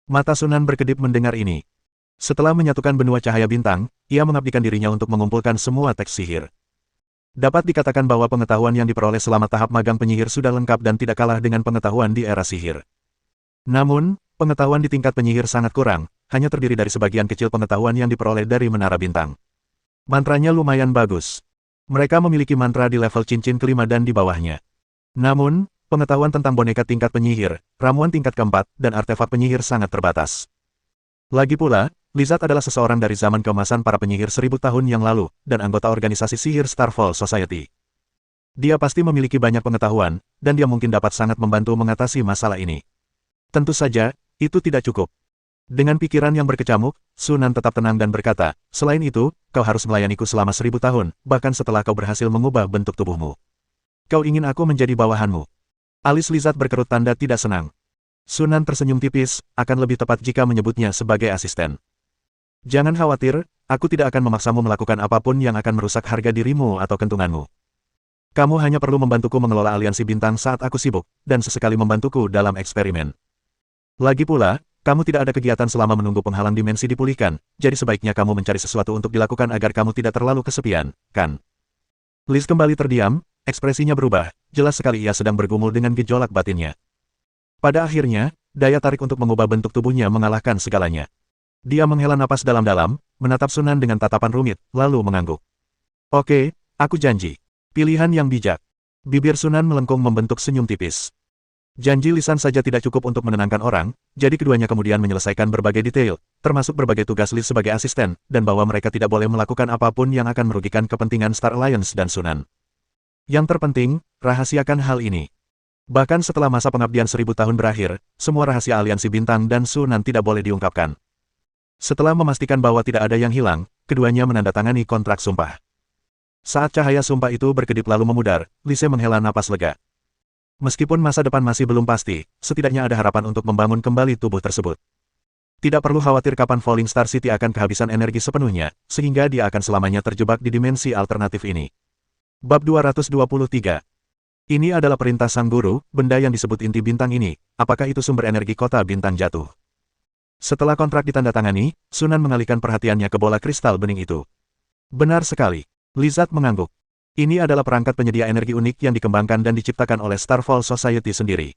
A: Mata Sunan berkedip mendengar ini. Setelah menyatukan benua cahaya bintang, ia mengabdikan dirinya untuk mengumpulkan semua teks sihir. Dapat dikatakan bahwa pengetahuan yang diperoleh selama tahap magang penyihir sudah lengkap dan tidak kalah dengan pengetahuan di era sihir. Namun, pengetahuan di tingkat penyihir sangat kurang, hanya terdiri dari sebagian kecil pengetahuan yang diperoleh dari Menara Bintang. Mantranya lumayan bagus. Mereka memiliki mantra di level cincin kelima dan di bawahnya. Namun, pengetahuan tentang boneka tingkat penyihir, ramuan tingkat keempat, dan artefak penyihir sangat terbatas. Lagi pula, Lizard adalah seseorang dari zaman keemasan para penyihir 1000 tahun yang lalu, dan anggota organisasi sihir Starfall Society. Dia pasti memiliki banyak pengetahuan, dan dia mungkin dapat sangat membantu mengatasi masalah ini. Tentu saja, itu tidak cukup. Dengan pikiran yang berkecamuk, Sunan tetap tenang dan berkata, selain itu, kau harus melayaniku selama 1000 tahun, bahkan setelah kau berhasil mengubah bentuk tubuhmu. Kau ingin aku menjadi bawahanmu. Alis Lizard berkerut tanda tidak senang. Sunan tersenyum tipis, akan lebih tepat jika menyebutnya sebagai asisten. Jangan khawatir, aku tidak akan memaksamu melakukan apapun yang akan merusak harga dirimu atau kentunganmu. Kamu hanya perlu membantuku mengelola aliansi bintang saat aku sibuk, dan sesekali membantuku dalam eksperimen. Lagi pula, kamu tidak ada kegiatan selama menunggu penghalang dimensi dipulihkan, jadi sebaiknya kamu mencari sesuatu untuk dilakukan agar kamu tidak terlalu kesepian, kan? Liz kembali terdiam, ekspresinya berubah, jelas sekali ia sedang bergumul dengan gejolak batinnya. Pada akhirnya, daya tarik untuk mengubah bentuk tubuhnya mengalahkan segalanya. Dia menghela napas dalam-dalam, menatap Sunan dengan tatapan rumit, lalu mengangguk. Oke, aku janji. Pilihan yang bijak. Bibir Sunan melengkung membentuk senyum tipis. Janji lisan saja tidak cukup untuk menenangkan orang, jadi keduanya kemudian menyelesaikan berbagai detail, termasuk berbagai tugas Liz sebagai asisten, dan bahwa mereka tidak boleh melakukan apapun yang akan merugikan kepentingan Star Alliance dan Sunan. Yang terpenting, rahasiakan hal ini. Bahkan setelah masa pengabdian 1000 tahun berakhir, semua rahasia aliansi bintang dan Sunan tidak boleh diungkapkan. Setelah memastikan bahwa tidak ada yang hilang, keduanya menandatangani kontrak sumpah. Saat cahaya sumpah itu berkedip lalu memudar, Lise menghela napas lega. Meskipun masa depan masih belum pasti, setidaknya ada harapan untuk membangun kembali tubuh tersebut. Tidak perlu khawatir kapan Falling Star City akan kehabisan energi sepenuhnya, sehingga dia akan selamanya terjebak di dimensi alternatif ini. Bab 223. Ini adalah perintah Sang Guru, benda yang disebut inti bintang ini, apakah itu sumber energi kota bintang jatuh? Setelah kontrak ditandatangani, Sunan mengalihkan perhatiannya ke bola kristal bening itu. Benar sekali. Lizard mengangguk. Ini adalah perangkat penyedia energi unik yang dikembangkan dan diciptakan oleh Starfall Society sendiri.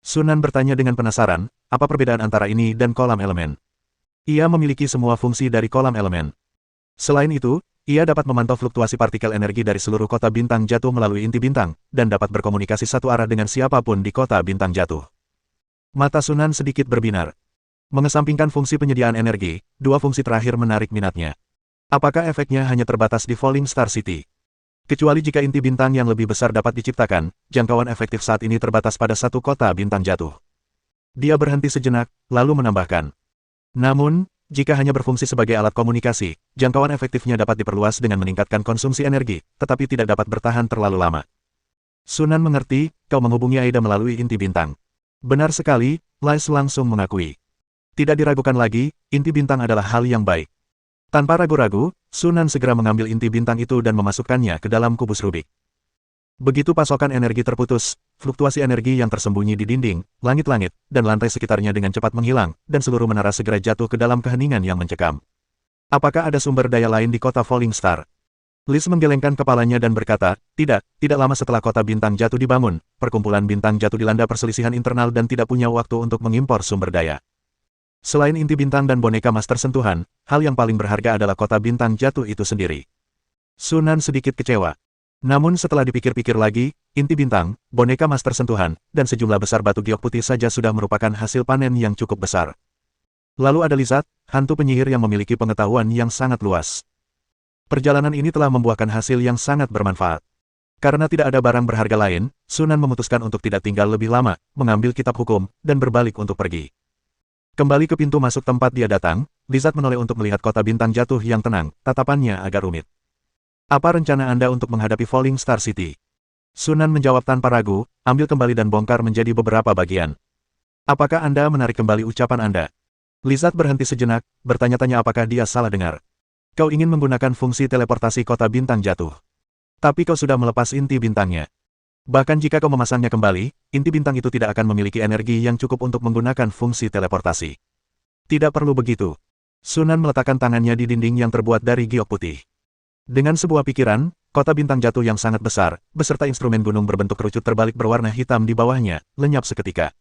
A: Sunan bertanya dengan penasaran, apa perbedaan antara ini dan kolam elemen? Ia memiliki semua fungsi dari kolam elemen. Selain itu, ia dapat memantau fluktuasi partikel energi dari seluruh kota bintang jatuh melalui inti bintang, dan dapat berkomunikasi satu arah dengan siapapun di kota bintang jatuh. Mata Sunan sedikit berbinar. Mengesampingkan fungsi penyediaan energi, dua fungsi terakhir menarik minatnya. Apakah efeknya hanya terbatas di Falling Star City? Kecuali jika inti bintang yang lebih besar dapat diciptakan, jangkauan efektif saat ini terbatas pada satu kota bintang jatuh. Dia berhenti sejenak, lalu menambahkan. Namun, jika hanya berfungsi sebagai alat komunikasi, jangkauan efektifnya dapat diperluas dengan meningkatkan konsumsi energi, tetapi tidak dapat bertahan terlalu lama. Sunan mengerti, kau menghubungi Aida melalui inti bintang. Benar sekali, Lais langsung mengakui. Tidak diragukan lagi, inti bintang adalah hal yang baik. Tanpa ragu-ragu, Sunan segera mengambil inti bintang itu dan memasukkannya ke dalam kubus Rubik. Begitu pasokan energi terputus, fluktuasi energi yang tersembunyi di dinding, langit-langit, dan lantai sekitarnya dengan cepat menghilang, dan seluruh menara segera jatuh ke dalam keheningan yang mencekam. Apakah ada sumber daya lain di kota Falling Star? Liz menggelengkan kepalanya dan berkata, tidak lama setelah kota bintang jatuh dibangun, perkumpulan bintang jatuh dilanda perselisihan internal dan tidak punya waktu untuk mengimpor sumber daya. Selain inti bintang dan boneka master sentuhan, hal yang paling berharga adalah kota bintang jatuh itu sendiri. Sunan sedikit kecewa. Namun setelah dipikir-pikir lagi, inti bintang, boneka master sentuhan, dan sejumlah besar batu giok putih saja sudah merupakan hasil panen yang cukup besar. Lalu ada Lizard, hantu penyihir yang memiliki pengetahuan yang sangat luas. Perjalanan ini telah membuahkan hasil yang sangat bermanfaat. Karena tidak ada barang berharga lain, Sunan memutuskan untuk tidak tinggal lebih lama, mengambil kitab hukum, dan berbalik untuk pergi. Kembali ke pintu masuk tempat dia datang, Lizard menoleh untuk melihat kota bintang jatuh yang tenang, tatapannya agak rumit. Apa rencana Anda untuk menghadapi Falling Star City? Sunan menjawab tanpa ragu, ambil kembali dan bongkar menjadi beberapa bagian. Apakah Anda menarik kembali ucapan Anda? Lizard berhenti sejenak, bertanya-tanya apakah dia salah dengar. Kau ingin menggunakan fungsi teleportasi kota bintang jatuh. Tapi kau sudah melepas inti bintangnya. Bahkan jika kau memasangnya kembali, inti bintang itu tidak akan memiliki energi yang cukup untuk menggunakan fungsi teleportasi. Tidak perlu begitu. Sunan meletakkan tangannya di dinding yang terbuat dari giok putih. Dengan sebuah pikiran, kota bintang jatuh yang sangat besar, beserta instrumen gunung berbentuk kerucut terbalik berwarna hitam di bawahnya, lenyap seketika.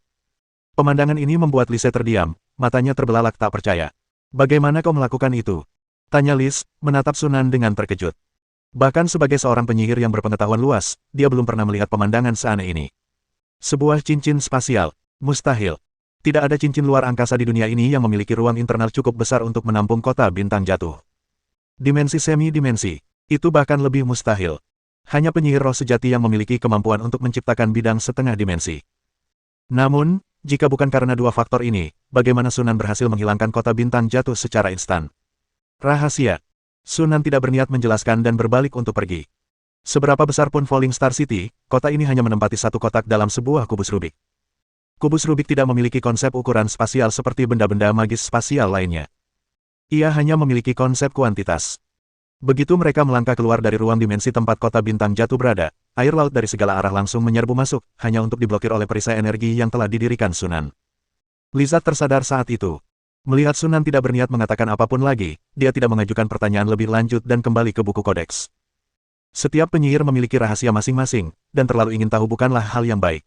A: Pemandangan ini membuat Lise terdiam, matanya terbelalak tak percaya. Bagaimana kau melakukan itu? Tanya Lis, menatap Sunan dengan terkejut. Bahkan sebagai seorang penyihir yang berpengetahuan luas, dia belum pernah melihat pemandangan seaneh ini. Sebuah cincin spasial. Mustahil. Tidak ada cincin luar angkasa di dunia ini yang memiliki ruang internal cukup besar untuk menampung kota bintang jatuh. Dimensi semi-dimensi. Itu bahkan lebih mustahil. Hanya penyihir roh sejati yang memiliki kemampuan untuk menciptakan bidang setengah dimensi. Namun, jika bukan karena dua faktor ini, bagaimana Sunan berhasil menghilangkan kota bintang jatuh secara instan? Rahasia. Sunan tidak berniat menjelaskan dan berbalik untuk pergi. Seberapa besar pun Falling Star City, kota ini hanya menempati satu kotak dalam sebuah kubus Rubik. Kubus Rubik tidak memiliki konsep ukuran spasial seperti benda-benda magis spasial lainnya. Ia hanya memiliki konsep kuantitas. Begitu mereka melangkah keluar dari ruang dimensi tempat kota bintang jatuh berada, air laut dari segala arah langsung menyerbu masuk, hanya untuk diblokir oleh perisai energi yang telah didirikan Sunan. Lizard tersadar saat itu. Melihat Sunan tidak berniat mengatakan apapun lagi, dia tidak mengajukan pertanyaan lebih lanjut dan kembali ke buku kodeks. Setiap penyihir memiliki rahasia masing-masing, dan terlalu ingin tahu bukanlah hal yang baik.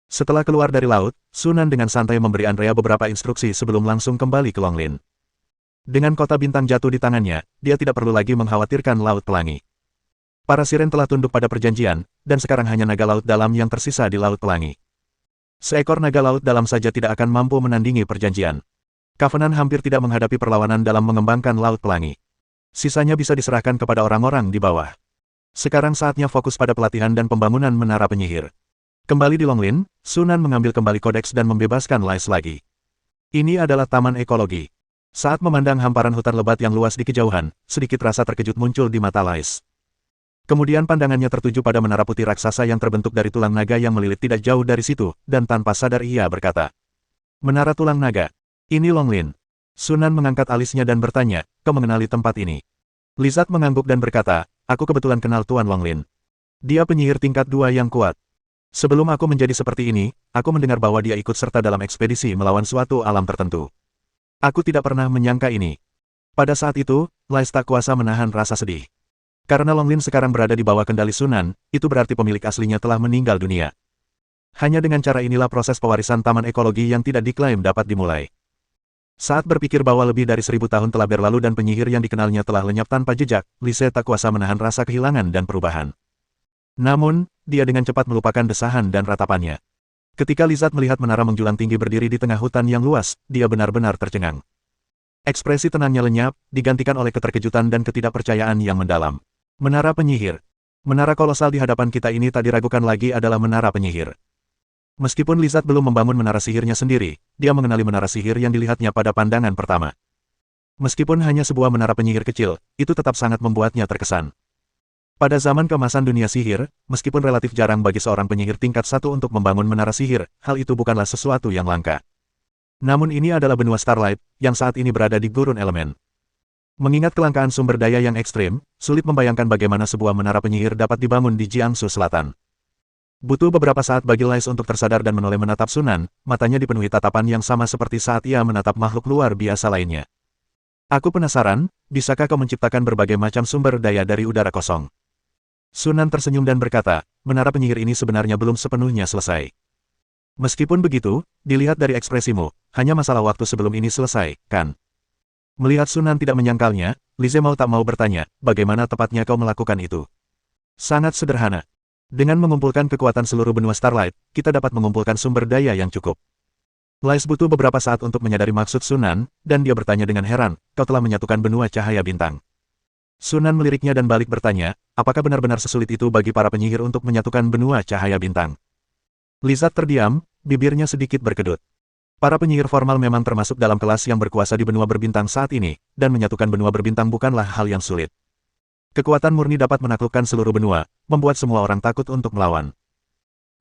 A: Setelah keluar dari laut, Sunan dengan santai memberi Andrea beberapa instruksi sebelum langsung kembali ke Longlin. Dengan kota bintang jatuh di tangannya, dia tidak perlu lagi mengkhawatirkan Laut Pelangi. Para siren telah tunduk pada perjanjian, dan sekarang hanya naga laut dalam yang tersisa di Laut Pelangi. Seekor naga laut dalam saja tidak akan mampu menandingi perjanjian. Covenant hampir tidak menghadapi perlawanan dalam mengembangkan Laut Pelangi. Sisanya bisa diserahkan kepada orang-orang di bawah. Sekarang saatnya fokus pada pelatihan dan pembangunan menara penyihir. Kembali di Longlin, Sunan mengambil kembali kodeks dan membebaskan Lais lagi. Ini adalah taman ekologi. Saat memandang hamparan hutan lebat yang luas di kejauhan, sedikit rasa terkejut muncul di mata Lais. Kemudian pandangannya tertuju pada menara putih raksasa yang terbentuk dari tulang naga yang melilit tidak jauh dari situ, dan tanpa sadar ia berkata, "Menara tulang naga. Ini Longlin." Sunan mengangkat alisnya dan bertanya, "Kau mengenali tempat ini?" Lizard mengangguk dan berkata, "Aku kebetulan kenal Tuan Longlin. Dia penyihir tingkat 2 yang kuat. Sebelum aku menjadi seperti ini, aku mendengar bahwa dia ikut serta dalam ekspedisi melawan suatu alam tertentu. Aku tidak pernah menyangka ini." Pada saat itu, Lais tak kuasa menahan rasa sedih. Karena Longlin sekarang berada di bawah kendali Sunan, itu berarti pemilik aslinya telah meninggal dunia. Hanya dengan cara inilah proses pewarisan taman ekologi yang tidak diklaim dapat dimulai. Saat berpikir bahwa lebih dari 1000 tahun telah berlalu dan penyihir yang dikenalnya telah lenyap tanpa jejak, Lise tak kuasa menahan rasa kehilangan dan perubahan. Namun, dia dengan cepat melupakan desahan dan ratapannya. Ketika Lizard melihat menara menjulang tinggi berdiri di tengah hutan yang luas, dia benar-benar tercengang. Ekspresi tenangnya lenyap, digantikan oleh keterkejutan dan ketidakpercayaan yang mendalam. Menara penyihir. Menara kolosal di hadapan kita ini tak diragukan lagi adalah menara penyihir. Meskipun Lizard belum membangun menara sihirnya sendiri, dia mengenali menara sihir yang dilihatnya pada pandangan pertama. Meskipun hanya sebuah menara penyihir kecil, itu tetap sangat membuatnya terkesan. Pada zaman keemasan dunia sihir, meskipun relatif jarang bagi seorang penyihir tingkat 1 untuk membangun menara sihir, hal itu bukanlah sesuatu yang langka. Namun ini adalah benua Starlight, yang saat ini berada di gurun elemen. Mengingat kelangkaan sumber daya yang ekstrim, sulit membayangkan bagaimana sebuah menara penyihir dapat dibangun di Jiangsu Selatan. Butuh beberapa saat bagi Lais untuk tersadar dan menoleh menatap Sunan, matanya dipenuhi tatapan yang sama seperti saat ia menatap makhluk luar biasa lainnya. "Aku penasaran, bisakah kau menciptakan berbagai macam sumber daya dari udara kosong?" Sunan tersenyum dan berkata, "Menara penyihir ini sebenarnya belum sepenuhnya selesai. Meskipun begitu, dilihat dari ekspresimu, hanya masalah waktu sebelum ini selesai, kan?" Melihat Sunan tidak menyangkalnya, Lise mau tak mau bertanya, "Bagaimana tepatnya kau melakukan itu?" "Sangat sederhana. Dengan mengumpulkan kekuatan seluruh benua Starlight, kita dapat mengumpulkan sumber daya yang cukup." Lais butuh beberapa saat untuk menyadari maksud Sunan, dan dia bertanya dengan heran, "Kau telah menyatukan benua cahaya bintang?" Sunan meliriknya dan balik bertanya, "Apakah benar-benar sesulit itu bagi para penyihir untuk menyatukan benua cahaya bintang?" Lizard terdiam, bibirnya sedikit berkedut. Para penyihir formal memang termasuk dalam kelas yang berkuasa di benua berbintang saat ini, dan menyatukan benua berbintang bukanlah hal yang sulit. Kekuatan murni dapat menaklukkan seluruh benua, membuat semua orang takut untuk melawan.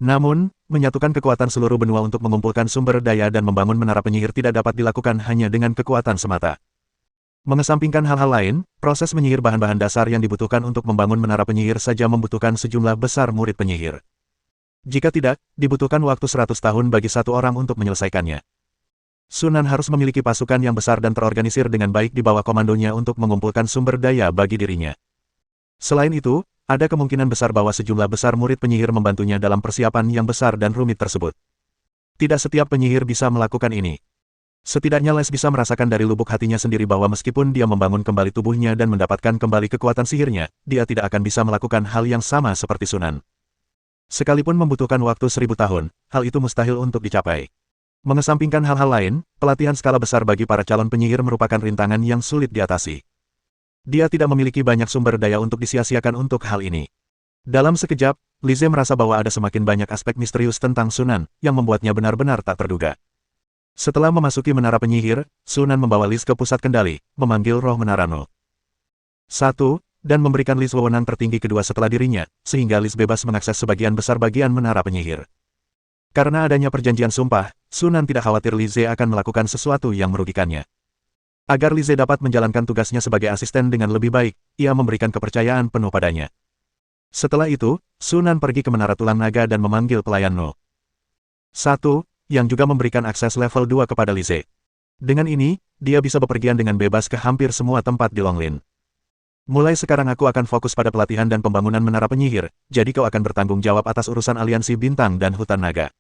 A: Namun, menyatukan kekuatan seluruh benua untuk mengumpulkan sumber daya dan membangun menara penyihir tidak dapat dilakukan hanya dengan kekuatan semata. Mengesampingkan hal-hal lain, proses menyihir bahan-bahan dasar yang dibutuhkan untuk membangun menara penyihir saja membutuhkan sejumlah besar murid penyihir. Jika tidak, dibutuhkan waktu 100 tahun bagi satu orang untuk menyelesaikannya. Sunan harus memiliki pasukan yang besar dan terorganisir dengan baik di bawah komandonya untuk mengumpulkan sumber daya bagi dirinya. Selain itu, ada kemungkinan besar bahwa sejumlah besar murid penyihir membantunya dalam persiapan yang besar dan rumit tersebut. Tidak setiap penyihir bisa melakukan ini. Setidaknya Les bisa merasakan dari lubuk hatinya sendiri bahwa meskipun dia membangun kembali tubuhnya dan mendapatkan kembali kekuatan sihirnya, dia tidak akan bisa melakukan hal yang sama seperti Sunan. Sekalipun membutuhkan waktu 1000 tahun, hal itu mustahil untuk dicapai. Mengesampingkan hal-hal lain, pelatihan skala besar bagi para calon penyihir merupakan rintangan yang sulit diatasi. Dia tidak memiliki banyak sumber daya untuk disia-siakan untuk hal ini. Dalam sekejap, Lise merasa bahwa ada semakin banyak aspek misterius tentang Sunan, yang membuatnya benar-benar tak terduga. Setelah memasuki menara penyihir, Sunan membawa Lise ke pusat kendali, memanggil roh menara No. 1, dan memberikan Lise wewenang tertinggi kedua setelah dirinya, sehingga Lise bebas mengakses sebagian besar bagian menara penyihir. Karena adanya perjanjian sumpah, Sunan tidak khawatir Lise akan melakukan sesuatu yang merugikannya. Agar Lise dapat menjalankan tugasnya sebagai asisten dengan lebih baik, ia memberikan kepercayaan penuh padanya. Setelah itu, Sunan pergi ke Menara Tulang Naga dan memanggil pelayan No. 1, yang juga memberikan akses level 2 kepada Lise. Dengan ini, dia bisa bepergian dengan bebas ke hampir semua tempat di Longlin. Mulai sekarang aku akan fokus pada pelatihan dan pembangunan menara penyihir, jadi kau akan bertanggung jawab atas urusan aliansi bintang dan hutan naga.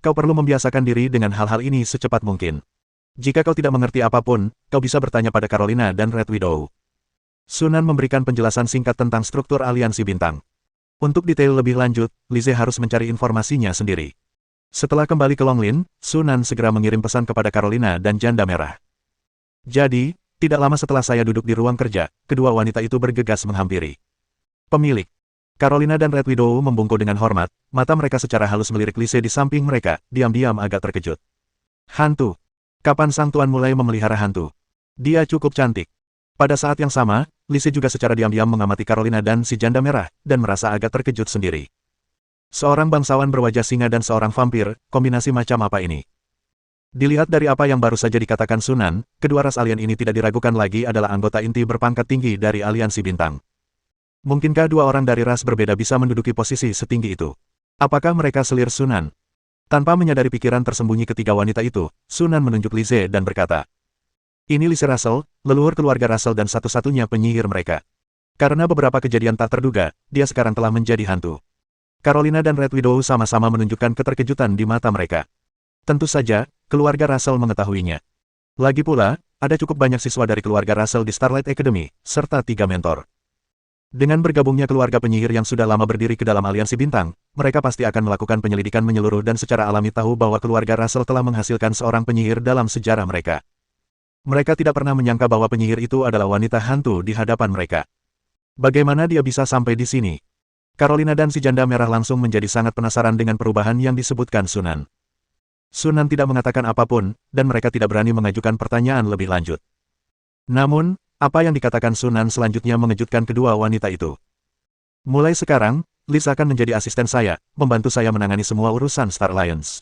A: Kau perlu membiasakan diri dengan hal-hal ini secepat mungkin. Jika kau tidak mengerti apapun, kau bisa bertanya pada Carolina dan Red Widow. Sunan memberikan penjelasan singkat tentang struktur aliansi bintang. Untuk detail lebih lanjut, Lise harus mencari informasinya sendiri. Setelah kembali ke Longlin, Sunan segera mengirim pesan kepada Carolina dan Janda Merah. Jadi, tidak lama setelah saya duduk di ruang kerja, kedua wanita itu bergegas menghampiri. Pemilik. Carolina dan Red Widow membungkuk dengan hormat, mata mereka secara halus melirik Lise di samping mereka, diam-diam agak terkejut. Hantu. Kapan sang tuan mulai memelihara hantu? Dia cukup cantik. Pada saat yang sama, Lise juga secara diam-diam mengamati Carolina dan si Janda Merah, dan merasa agak terkejut sendiri. Seorang bangsawan berwajah singa dan seorang vampir, kombinasi macam apa ini? Dilihat dari apa yang baru saja dikatakan Sunan, kedua ras alien ini tidak diragukan lagi adalah anggota inti berpangkat tinggi dari aliansi bintang. Mungkinkah dua orang dari ras berbeda bisa menduduki posisi setinggi itu? Apakah mereka selir Sunan? Tanpa menyadari pikiran tersembunyi ketiga wanita itu, Sunan menunjuk Lise dan berkata, "Ini Lise Russell, leluhur keluarga Russell dan satu-satunya penyihir mereka. Karena beberapa kejadian tak terduga, dia sekarang telah menjadi hantu." Carolina dan Red Widow sama-sama menunjukkan keterkejutan di mata mereka. Tentu saja, keluarga Russell mengetahuinya. Lagi pula, ada cukup banyak siswa dari keluarga Russell di Starlight Academy, serta 3 mentor. Dengan bergabungnya keluarga penyihir yang sudah lama berdiri ke dalam aliansi bintang, mereka pasti akan melakukan penyelidikan menyeluruh dan secara alami tahu bahwa keluarga Russell telah menghasilkan seorang penyihir dalam sejarah mereka. Mereka tidak pernah menyangka bahwa penyihir itu adalah wanita hantu di hadapan mereka. Bagaimana dia bisa sampai di sini? Carolina dan si Janda Merah langsung menjadi sangat penasaran dengan perubahan yang disebutkan Sunan. Sunan tidak mengatakan apapun, dan mereka tidak berani mengajukan pertanyaan lebih lanjut. Namun, apa yang dikatakan Sunan selanjutnya mengejutkan kedua wanita itu. Mulai sekarang, Lise akan menjadi asisten saya, membantu saya menangani semua urusan Star Alliance.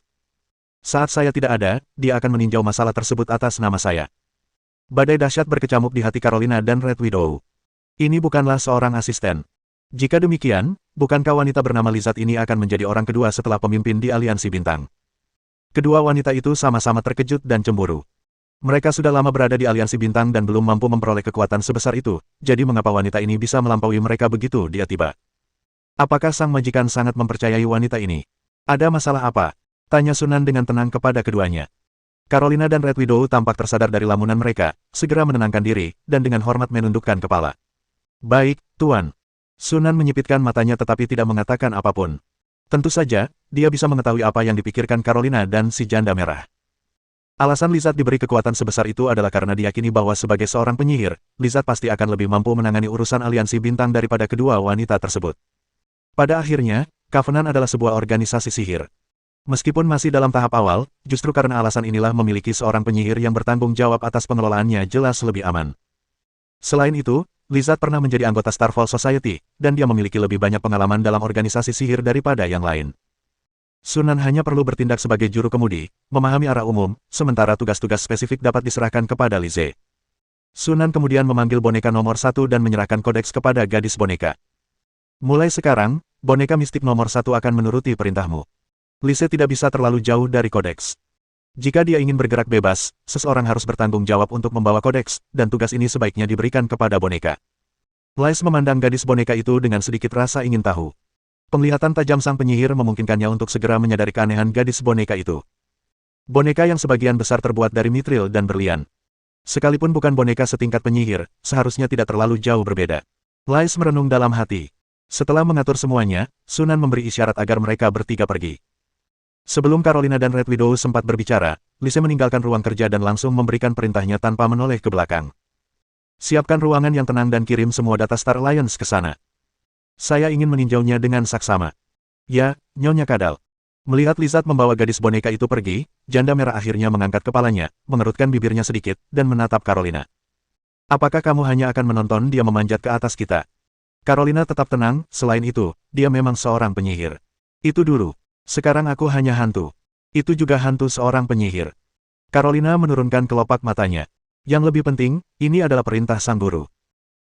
A: Saat saya tidak ada, dia akan meninjau masalah tersebut atas nama saya. Badai dahsyat berkecamuk di hati Carolina dan Red Widow. Ini bukanlah seorang asisten. Jika demikian, bukankah wanita bernama Lizard ini akan menjadi orang kedua setelah pemimpin di aliansi bintang? Kedua wanita itu sama-sama terkejut dan cemburu. Mereka sudah lama berada di aliansi bintang dan belum mampu memperoleh kekuatan sebesar itu, jadi mengapa wanita ini bisa melampaui mereka begitu dia tiba? Apakah sang majikan sangat mempercayai wanita ini? Ada masalah apa? Tanya Sunan dengan tenang kepada keduanya. Carolina dan Red Widow tampak tersadar dari lamunan mereka, segera menenangkan diri, dan dengan hormat menundukkan kepala. Baik, Tuan. Sunan menyipitkan matanya tetapi tidak mengatakan apapun. Tentu saja, dia bisa mengetahui apa yang dipikirkan Carolina dan si Janda Merah. Alasan Lizard diberi kekuatan sebesar itu adalah karena diyakini bahwa sebagai seorang penyihir, Lizard pasti akan lebih mampu menangani urusan aliansi bintang daripada kedua wanita tersebut. Pada akhirnya, Covenant adalah sebuah organisasi sihir. Meskipun masih dalam tahap awal, justru karena alasan inilah memiliki seorang penyihir yang bertanggung jawab atas pengelolaannya jelas lebih aman. Selain itu, Lizard pernah menjadi anggota Starfall Society, dan dia memiliki lebih banyak pengalaman dalam organisasi sihir daripada yang lain. Sunan hanya perlu bertindak sebagai juru kemudi, memahami arah umum, sementara tugas-tugas spesifik dapat diserahkan kepada Lise. Sunan kemudian memanggil boneka nomor 1 dan menyerahkan kodeks kepada gadis boneka. Mulai sekarang, boneka mistik nomor 1 akan menuruti perintahmu. Lise tidak bisa terlalu jauh dari kodeks. Jika dia ingin bergerak bebas, seseorang harus bertanggung jawab untuk membawa kodeks, dan tugas ini sebaiknya diberikan kepada boneka. Lise memandang gadis boneka itu dengan sedikit rasa ingin tahu. Penglihatan tajam sang penyihir memungkinkannya untuk segera menyadari keanehan gadis boneka itu. Boneka yang sebagian besar terbuat dari mitril dan berlian. Sekalipun bukan boneka setingkat penyihir, seharusnya tidak terlalu jauh berbeda. Lise merenung dalam hati. Setelah mengatur semuanya, Sunan memberi isyarat agar mereka bertiga pergi. Sebelum Carolina dan Red Widow sempat berbicara, Lise meninggalkan ruang kerja dan langsung memberikan perintahnya tanpa menoleh ke belakang. Siapkan ruangan yang tenang dan kirim semua data Star Alliance ke sana. Saya ingin meninjaunya dengan saksama. Ya, Nyonya Kadal. Melihat Lizard membawa gadis boneka itu pergi, janda merah akhirnya mengangkat kepalanya, mengerutkan bibirnya sedikit, dan menatap Carolina. Apakah kamu hanya akan menonton dia memanjat ke atas kita? Carolina tetap tenang, selain itu, dia memang seorang penyihir. Itu dulu. Sekarang aku hanya hantu. Itu juga hantu seorang penyihir. Carolina menurunkan kelopak matanya. Yang lebih penting, ini adalah perintah sang guru.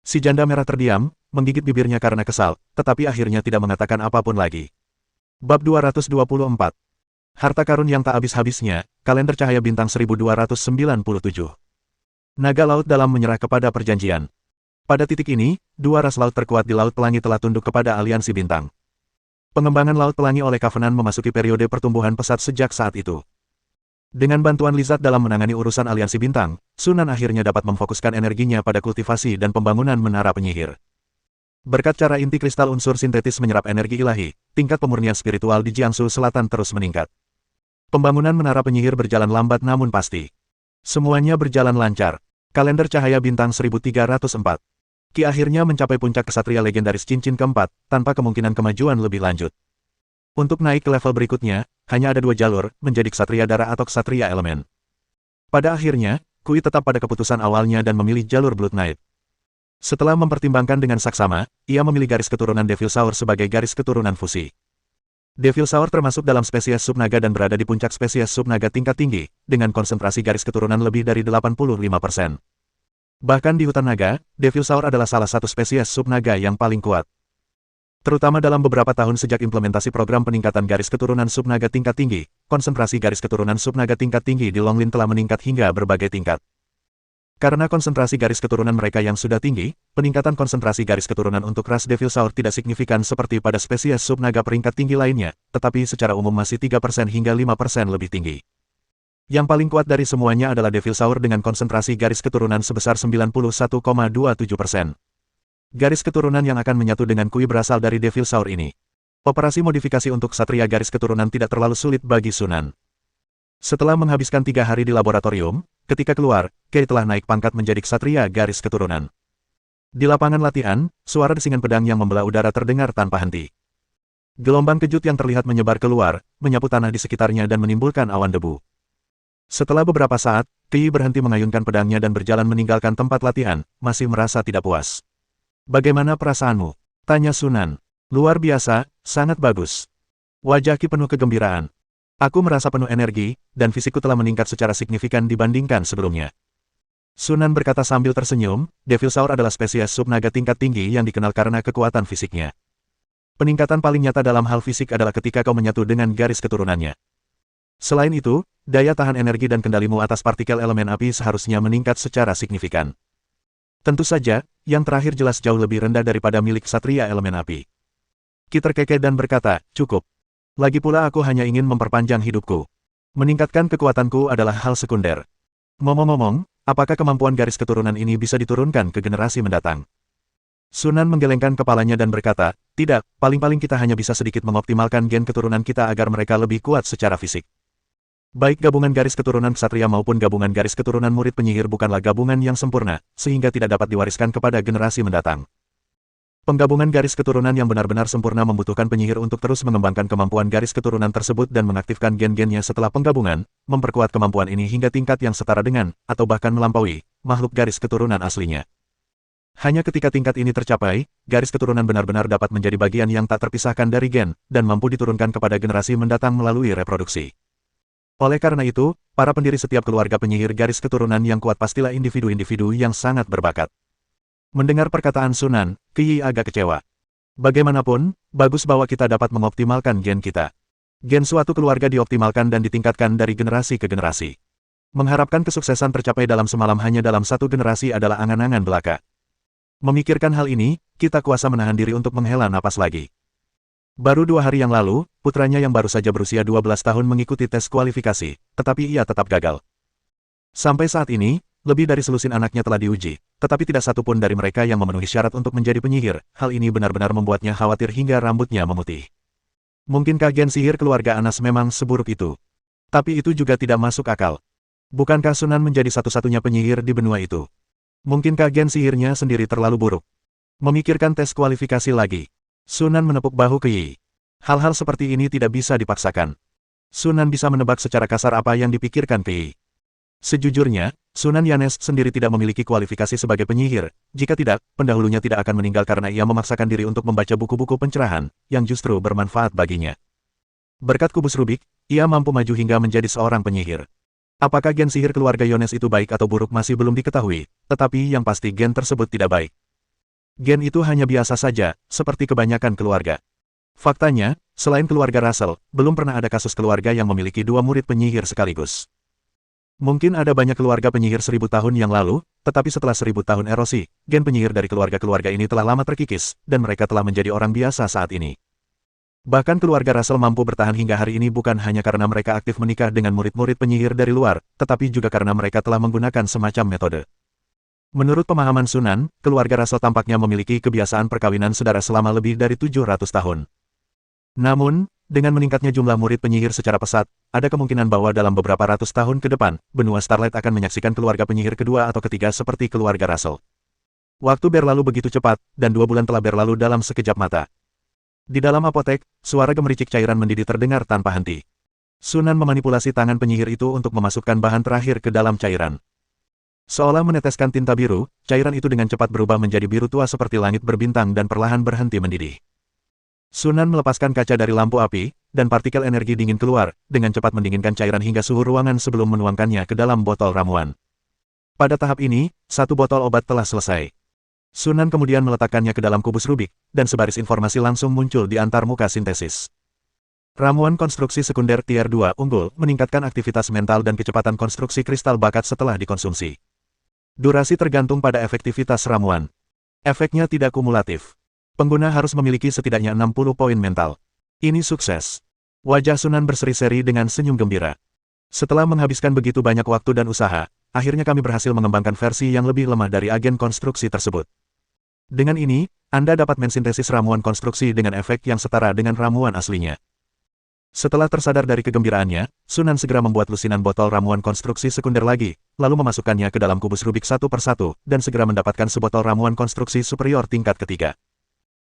A: Si janda merah terdiam, menggigit bibirnya karena kesal, tetapi akhirnya tidak mengatakan apapun lagi. Bab 224. Harta karun yang tak habis-habisnya, kalender cahaya bintang 1297. Naga laut dalam menyerah kepada perjanjian. Pada titik ini, dua ras laut terkuat di Laut Pelangi telah tunduk kepada aliansi bintang. Pengembangan Laut Pelangi oleh Covenant memasuki periode pertumbuhan pesat sejak saat itu. Dengan bantuan Lizard dalam menangani urusan aliansi bintang, Sunan akhirnya dapat memfokuskan energinya pada kultivasi dan pembangunan menara penyihir. Berkat cara inti kristal unsur sintetis menyerap energi ilahi, tingkat pemurnian spiritual di Jiangsu Selatan terus meningkat. Pembangunan menara penyihir berjalan lambat namun pasti. Semuanya berjalan lancar. Kalender cahaya bintang 1304. Ki akhirnya mencapai puncak kesatria legendaris cincin keempat, tanpa kemungkinan kemajuan lebih lanjut. Untuk naik ke level berikutnya, hanya ada dua jalur, menjadi ksatria darah atau ksatria elemen. Pada akhirnya, Kui tetap pada keputusan awalnya dan memilih jalur Blood Knight. Setelah mempertimbangkan dengan saksama, ia memilih garis keturunan Devil Saur sebagai garis keturunan fusi. Devil Saur termasuk dalam spesies subnaga dan berada di puncak spesies subnaga tingkat tinggi, dengan konsentrasi garis keturunan lebih dari 85%. Bahkan di hutan naga, Devil Saur adalah salah satu spesies subnaga yang paling kuat. Terutama dalam beberapa tahun sejak implementasi program peningkatan garis keturunan subnaga tingkat tinggi, konsentrasi garis keturunan subnaga tingkat tinggi di Longlin telah meningkat hingga berbagai tingkat. Karena konsentrasi garis keturunan mereka yang sudah tinggi, peningkatan konsentrasi garis keturunan untuk ras Devil Saur tidak signifikan seperti pada spesies subnaga peringkat tinggi lainnya, tetapi secara umum masih 3% hingga 5% lebih tinggi. Yang paling kuat dari semuanya adalah Devil Saur dengan konsentrasi garis keturunan sebesar 91,27%. Garis keturunan yang akan menyatu dengan Kui berasal dari Devil Saur ini. Operasi modifikasi untuk satria garis keturunan tidak terlalu sulit bagi Sunan. Setelah menghabiskan 3 hari di laboratorium, ketika keluar, Kei telah naik pangkat menjadi ksatria garis keturunan. Di lapangan latihan, suara desingan pedang yang membelah udara terdengar tanpa henti. Gelombang kejut yang terlihat menyebar keluar, menyapu tanah di sekitarnya dan menimbulkan awan debu. Setelah beberapa saat, Kei berhenti mengayunkan pedangnya dan berjalan meninggalkan tempat latihan, masih merasa tidak puas. Bagaimana perasaanmu? Tanya Sunan. Luar biasa, sangat bagus. Wajah Ki penuh kegembiraan. Aku merasa penuh energi, dan fisikku telah meningkat secara signifikan dibandingkan sebelumnya. Sunan berkata sambil tersenyum, Devil Saur adalah spesies subnaga tingkat tinggi yang dikenal karena kekuatan fisiknya. Peningkatan paling nyata dalam hal fisik adalah ketika kau menyatu dengan garis keturunannya. Selain itu, daya tahan energi dan kendalimu atas partikel elemen api seharusnya meningkat secara signifikan. Tentu saja, yang terakhir jelas jauh lebih rendah daripada milik Satria elemen api. Ki terkekeh dan berkata, cukup. Lagi pula aku hanya ingin memperpanjang hidupku. Meningkatkan kekuatanku adalah hal sekunder. Ngomong-ngomong, apakah kemampuan garis keturunan ini bisa diturunkan ke generasi mendatang? Sunan menggelengkan kepalanya dan berkata, tidak, paling-paling kita hanya bisa sedikit mengoptimalkan gen keturunan kita agar mereka lebih kuat secara fisik. Baik gabungan garis keturunan ksatria maupun gabungan garis keturunan murid penyihir bukanlah gabungan yang sempurna, sehingga tidak dapat diwariskan kepada generasi mendatang. Penggabungan garis keturunan yang benar-benar sempurna membutuhkan penyihir untuk terus mengembangkan kemampuan garis keturunan tersebut dan mengaktifkan gen-gennya setelah penggabungan, memperkuat kemampuan ini hingga tingkat yang setara dengan, atau bahkan melampaui, makhluk garis keturunan aslinya. Hanya ketika tingkat ini tercapai, garis keturunan benar-benar dapat menjadi bagian yang tak terpisahkan dari gen, dan mampu diturunkan kepada generasi mendatang melalui reproduksi. Oleh karena itu, para pendiri setiap keluarga penyihir garis keturunan yang kuat pastilah individu-individu yang sangat berbakat. Mendengar perkataan Sunan, Qiyi agak kecewa. Bagaimanapun, bagus bahwa kita dapat mengoptimalkan gen kita. Gen suatu keluarga dioptimalkan dan ditingkatkan dari generasi ke generasi. Mengharapkan kesuksesan tercapai dalam semalam hanya dalam satu generasi adalah angan-angan belaka. Memikirkan hal ini, kita kuasa menahan diri untuk menghela napas lagi. Baru 2 hari yang lalu, putranya yang baru saja berusia 12 tahun mengikuti tes kualifikasi, tetapi ia tetap gagal. Sampai saat ini, lebih dari selusin anaknya telah diuji, tetapi tidak satu pun dari mereka yang memenuhi syarat untuk menjadi penyihir. Hal ini benar-benar membuatnya khawatir hingga rambutnya memutih. Mungkinkah gen sihir keluarga Anas memang seburuk itu? Tapi itu juga tidak masuk akal. Bukankah Sunan menjadi satu-satunya penyihir di benua itu? Mungkinkah gen sihirnya sendiri terlalu buruk? Memikirkan tes kualifikasi lagi. Sunan menepuk bahu Qiyi. Hal-hal seperti ini tidak bisa dipaksakan. Sunan bisa menebak secara kasar apa yang dipikirkan Qiyi. Sejujurnya, Sunan Yanes sendiri tidak memiliki kualifikasi sebagai penyihir. Jika tidak, pendahulunya tidak akan meninggal karena ia memaksakan diri untuk membaca buku-buku pencerahan, yang justru bermanfaat baginya. Berkat kubus Rubik, ia mampu maju hingga menjadi seorang penyihir. Apakah gen sihir keluarga Yones itu baik atau buruk masih belum diketahui, tetapi yang pasti gen tersebut tidak baik. Gen itu hanya biasa saja, seperti kebanyakan keluarga. Faktanya, selain keluarga Russell, belum pernah ada kasus keluarga yang memiliki 2 murid penyihir sekaligus. Mungkin ada banyak keluarga penyihir 1000 tahun yang lalu, tetapi setelah 1000 tahun erosi, gen penyihir dari keluarga-keluarga ini telah lama terkikis, dan mereka telah menjadi orang biasa saat ini. Bahkan keluarga Russell mampu bertahan hingga hari ini bukan hanya karena mereka aktif menikah dengan murid-murid penyihir dari luar, tetapi juga karena mereka telah menggunakan semacam metode. Menurut pemahaman Sunan, keluarga Russell tampaknya memiliki kebiasaan perkawinan saudara selama lebih dari 700 tahun. Namun, dengan meningkatnya jumlah murid penyihir secara pesat, ada kemungkinan bahwa dalam beberapa ratus tahun ke depan, benua Starlight akan menyaksikan keluarga penyihir kedua atau ketiga seperti keluarga Russell. Waktu berlalu begitu cepat, dan 2 bulan telah berlalu dalam sekejap mata. Di dalam apotek, suara gemericik cairan mendidih terdengar tanpa henti. Sunan memanipulasi tangan penyihir itu untuk memasukkan bahan terakhir ke dalam cairan. Seolah meneteskan tinta biru, cairan itu dengan cepat berubah menjadi biru tua seperti langit berbintang dan perlahan berhenti mendidih. Sunan melepaskan kaca dari lampu api, dan partikel energi dingin keluar, dengan cepat mendinginkan cairan hingga suhu ruangan sebelum menuangkannya ke dalam botol ramuan. Pada tahap ini, 1 botol obat telah selesai. Sunan kemudian meletakkannya ke dalam kubus Rubik, dan sebaris informasi langsung muncul di antar muka sintesis. Ramuan konstruksi sekunder tier 2 unggul meningkatkan aktivitas mental dan kecepatan konstruksi kristal bakat setelah dikonsumsi. Durasi tergantung pada efektivitas ramuan. Efeknya tidak kumulatif. Pengguna harus memiliki setidaknya 60 poin mental. Ini sukses. Wajah Sunan berseri-seri dengan senyum gembira. Setelah menghabiskan begitu banyak waktu dan usaha, akhirnya kami berhasil mengembangkan versi yang lebih lemah dari agen konstruksi tersebut. Dengan ini, Anda dapat mensintesis ramuan konstruksi dengan efek yang setara dengan ramuan aslinya. Setelah tersadar dari kegembiraannya, Sunan segera membuat lusinan botol ramuan konstruksi sekunder lagi, lalu memasukkannya ke dalam kubus Rubik satu persatu, dan segera mendapatkan sebotol ramuan konstruksi superior tingkat ketiga.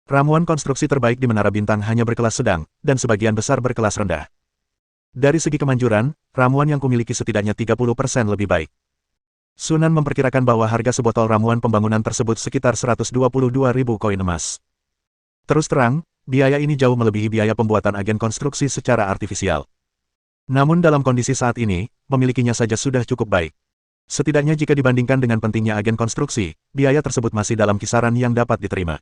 A: Ramuan konstruksi terbaik di Menara Bintang hanya berkelas sedang, dan sebagian besar berkelas rendah. Dari segi kemanjuran, ramuan yang kumiliki setidaknya 30% lebih baik. Sunan memperkirakan bahwa harga sebotol ramuan pembangunan tersebut sekitar 122.000 koin emas. Terus terang, biaya ini jauh melebihi biaya pembuatan agen konstruksi secara artifisial. Namun dalam kondisi saat ini, memilikinya saja sudah cukup baik. Setidaknya jika dibandingkan dengan pentingnya agen konstruksi, biaya tersebut masih dalam kisaran yang dapat diterima.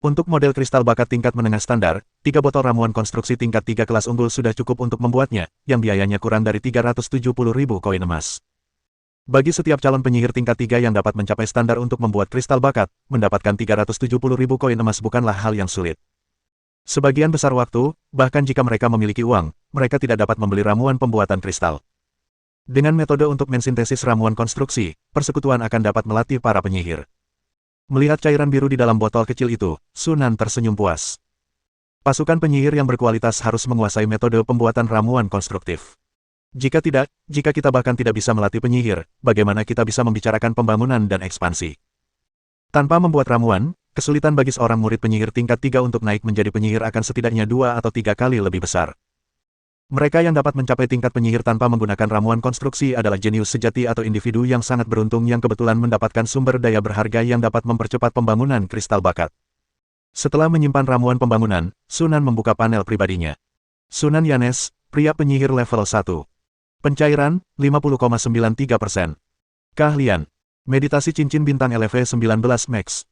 A: Untuk model kristal bakat tingkat menengah standar, 3 botol ramuan konstruksi tingkat 3 kelas unggul sudah cukup untuk membuatnya, yang biayanya kurang dari 370.000 koin emas. Bagi setiap calon penyihir tingkat 3 yang dapat mencapai standar untuk membuat kristal bakat, mendapatkan 370.000 koin emas bukanlah hal yang sulit. Sebagian besar waktu, bahkan jika mereka memiliki uang, mereka tidak dapat membeli ramuan pembuatan kristal. Dengan metode untuk mensintesis ramuan konstruksi, persekutuan akan dapat melatih para penyihir. Melihat cairan biru di dalam botol kecil itu, Sunan tersenyum puas. Pasukan penyihir yang berkualitas harus menguasai metode pembuatan ramuan konstruktif. Jika tidak, jika kita bahkan tidak bisa melatih penyihir, bagaimana kita bisa membicarakan pembangunan dan ekspansi? Tanpa membuat ramuan, kesulitan bagi seorang murid penyihir tingkat 3 untuk naik menjadi penyihir akan setidaknya 2 atau 3 kali lebih besar. Mereka yang dapat mencapai tingkat penyihir tanpa menggunakan ramuan konstruksi adalah jenius sejati atau individu yang sangat beruntung yang kebetulan mendapatkan sumber daya berharga yang dapat mempercepat pembangunan kristal bakat. Setelah menyimpan ramuan pembangunan, Sunan membuka panel pribadinya. Sunan Yanes, pria penyihir level 1. Pencairan, 50,93%. Keahlian. Meditasi cincin bintang LV19 Max.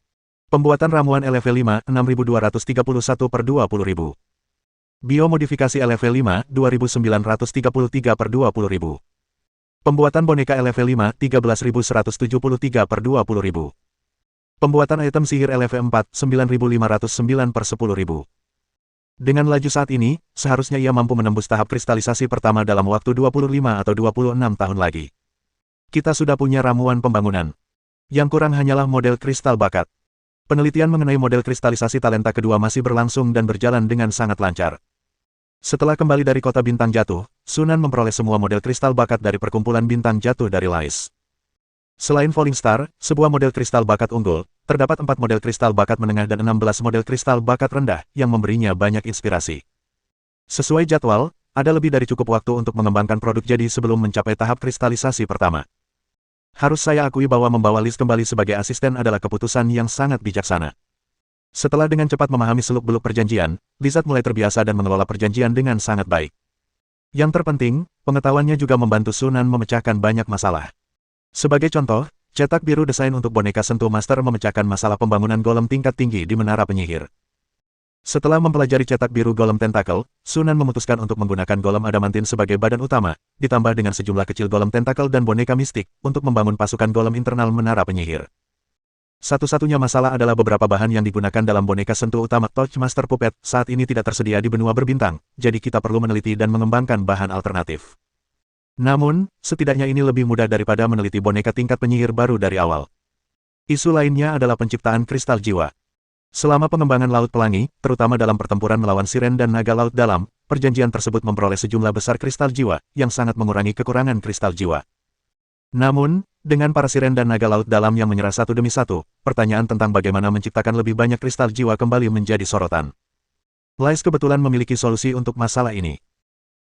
A: Pembuatan ramuan LV5, 6231 per 20.000. Biomodifikasi LV5, 2933 per 20.000. Pembuatan boneka LV5, 13173 per 20.000. Pembuatan item sihir LV4, 9509 per 10.000. Dengan laju saat ini, seharusnya ia mampu menembus tahap kristalisasi pertama dalam waktu 25 atau 26 tahun lagi. Kita sudah punya ramuan pembangunan. Yang kurang hanyalah model kristal bakat. Penelitian mengenai model kristalisasi talenta kedua masih berlangsung dan berjalan dengan sangat lancar. Setelah kembali dari kota bintang jatuh, Sunan memperoleh semua model kristal bakat dari perkumpulan bintang jatuh dari Lais. Selain Falling Star, sebuah model kristal bakat unggul, terdapat 4 model kristal bakat menengah dan 16 model kristal bakat rendah, yang memberinya banyak inspirasi. Sesuai jadwal, ada lebih dari cukup waktu untuk mengembangkan produk jadi sebelum mencapai tahap kristalisasi pertama. Harus saya akui bahwa membawa Liz kembali sebagai asisten adalah keputusan yang sangat bijaksana. Setelah dengan cepat memahami seluk-beluk perjanjian, Lizard mulai terbiasa dan mengelola perjanjian dengan sangat baik. Yang terpenting, pengetahuannya juga membantu Sunan memecahkan banyak masalah. Sebagai contoh, cetak biru desain untuk boneka sentuh master memecahkan masalah pembangunan golem tingkat tinggi di menara penyihir. Setelah mempelajari cetak biru golem tentakel, Sunan memutuskan untuk menggunakan golem adamantin sebagai badan utama, ditambah dengan sejumlah kecil golem tentakel dan boneka mistik, untuk membangun pasukan golem internal menara penyihir. Satu-satunya masalah adalah beberapa bahan yang digunakan dalam boneka sentuh utama Torch Master Puppet saat ini tidak tersedia di benua berbintang, jadi kita perlu meneliti dan mengembangkan bahan alternatif. Namun, setidaknya ini lebih mudah daripada meneliti boneka tingkat penyihir baru dari awal. Isu lainnya adalah penciptaan kristal jiwa. Selama pengembangan Laut Pelangi, terutama dalam pertempuran melawan Siren dan Naga Laut Dalam, perjanjian tersebut memperoleh sejumlah besar kristal jiwa, yang sangat mengurangi kekurangan kristal jiwa. Namun, dengan para Siren dan Naga Laut Dalam yang menyerah satu demi satu, pertanyaan tentang bagaimana menciptakan lebih banyak kristal jiwa kembali menjadi sorotan. Lais kebetulan memiliki solusi untuk masalah ini.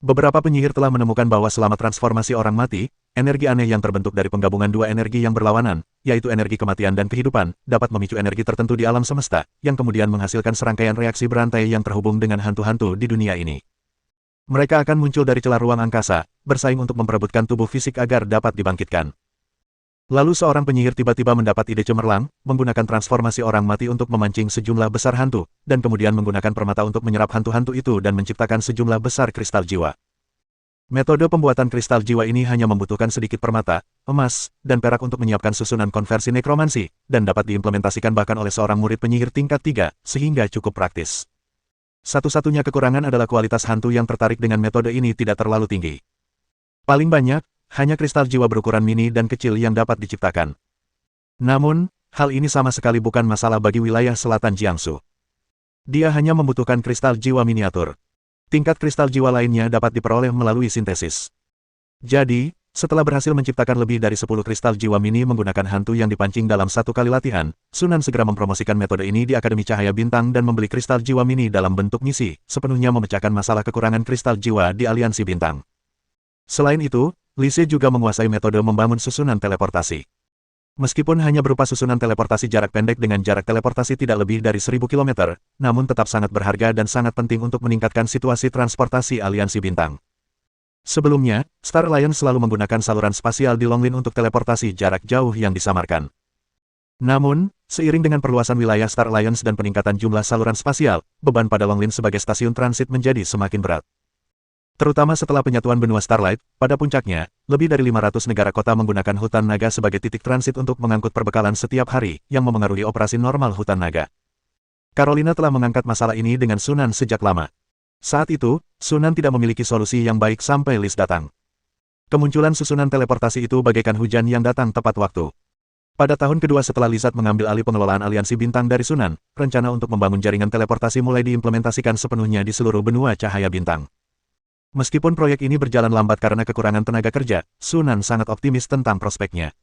A: Beberapa penyihir telah menemukan bahwa selama transformasi orang mati, energi aneh yang terbentuk dari penggabungan dua energi yang berlawanan, yaitu energi kematian dan kehidupan, dapat memicu energi tertentu di alam semesta, yang kemudian menghasilkan serangkaian reaksi berantai yang terhubung dengan hantu-hantu di dunia ini. Mereka akan muncul dari celah ruang angkasa, bersaing untuk memperebutkan tubuh fisik agar dapat dibangkitkan. Lalu seorang penyihir tiba-tiba mendapat ide cemerlang, menggunakan transformasi orang mati untuk memancing sejumlah besar hantu, dan kemudian menggunakan permata untuk menyerap hantu-hantu itu dan menciptakan sejumlah besar kristal jiwa. Metode pembuatan kristal jiwa ini hanya membutuhkan sedikit permata, emas, dan perak untuk menyiapkan susunan konversi nekromansi, dan dapat diimplementasikan bahkan oleh seorang murid penyihir tingkat 3, sehingga cukup praktis. Satu-satunya kekurangan adalah kualitas hantu yang tertarik dengan metode ini tidak terlalu tinggi. Paling banyak, hanya kristal jiwa berukuran mini dan kecil yang dapat diciptakan. Namun, hal ini sama sekali bukan masalah bagi wilayah selatan Jiangsu. Dia hanya membutuhkan kristal jiwa miniatur. Tingkat kristal jiwa lainnya dapat diperoleh melalui sintesis. Jadi, setelah berhasil menciptakan lebih dari 10 kristal jiwa mini menggunakan hantu yang dipancing dalam satu kali latihan, Sunan segera mempromosikan metode ini di Akademi Cahaya Bintang dan membeli kristal jiwa mini dalam bentuk misi, sepenuhnya memecahkan masalah kekurangan kristal jiwa di Aliansi Bintang. Selain itu, Li Xie juga menguasai metode membangun susunan teleportasi. Meskipun hanya berupa susunan teleportasi jarak pendek dengan jarak teleportasi tidak lebih dari 1000 km, namun tetap sangat berharga dan sangat penting untuk meningkatkan situasi transportasi Aliansi Bintang. Sebelumnya, Star Alliance selalu menggunakan saluran spasial di Longlin untuk teleportasi jarak jauh yang disamarkan. Namun, seiring dengan perluasan wilayah Star Alliance dan peningkatan jumlah saluran spasial, beban pada Longlin sebagai stasiun transit menjadi semakin berat. Terutama setelah penyatuan benua Starlight, pada puncaknya, lebih dari 500 negara kota menggunakan hutan naga sebagai titik transit untuk mengangkut perbekalan setiap hari, yang memengaruhi operasi normal hutan naga. Carolina telah mengangkat masalah ini dengan Sunan sejak lama. Saat itu, Sunan tidak memiliki solusi yang baik sampai Liz datang. Kemunculan susunan teleportasi itu bagaikan hujan yang datang tepat waktu. Pada tahun kedua setelah Lizard mengambil alih pengelolaan Aliansi Bintang dari Sunan, rencana untuk membangun jaringan teleportasi mulai diimplementasikan sepenuhnya di seluruh benua Cahaya Bintang. Meskipun proyek ini berjalan lambat karena kekurangan tenaga kerja, Sunan sangat optimis tentang prospeknya.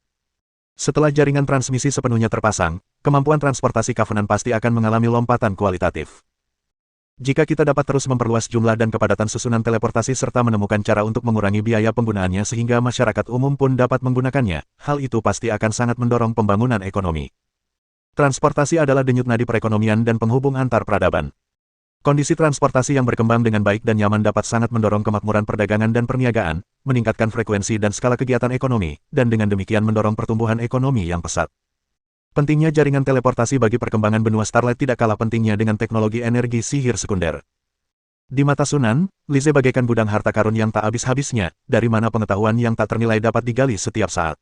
A: Setelah jaringan transmisi sepenuhnya terpasang, kemampuan transportasi Covenant pasti akan mengalami lompatan kualitatif. Jika kita dapat terus memperluas jumlah dan kepadatan susunan teleportasi serta menemukan cara untuk mengurangi biaya penggunaannya sehingga masyarakat umum pun dapat menggunakannya, hal itu pasti akan sangat mendorong pembangunan ekonomi. Transportasi adalah denyut nadi perekonomian dan penghubung antar peradaban. Kondisi transportasi yang berkembang dengan baik dan nyaman dapat sangat mendorong kemakmuran perdagangan dan perniagaan, meningkatkan frekuensi dan skala kegiatan ekonomi, dan dengan demikian mendorong pertumbuhan ekonomi yang pesat. Pentingnya jaringan teleportasi bagi perkembangan benua Starlight tidak kalah pentingnya dengan teknologi energi sihir sekunder. Di mata Sunan, Lise bagaikan gudang harta karun yang tak habis-habisnya, dari mana pengetahuan yang tak ternilai dapat digali setiap saat.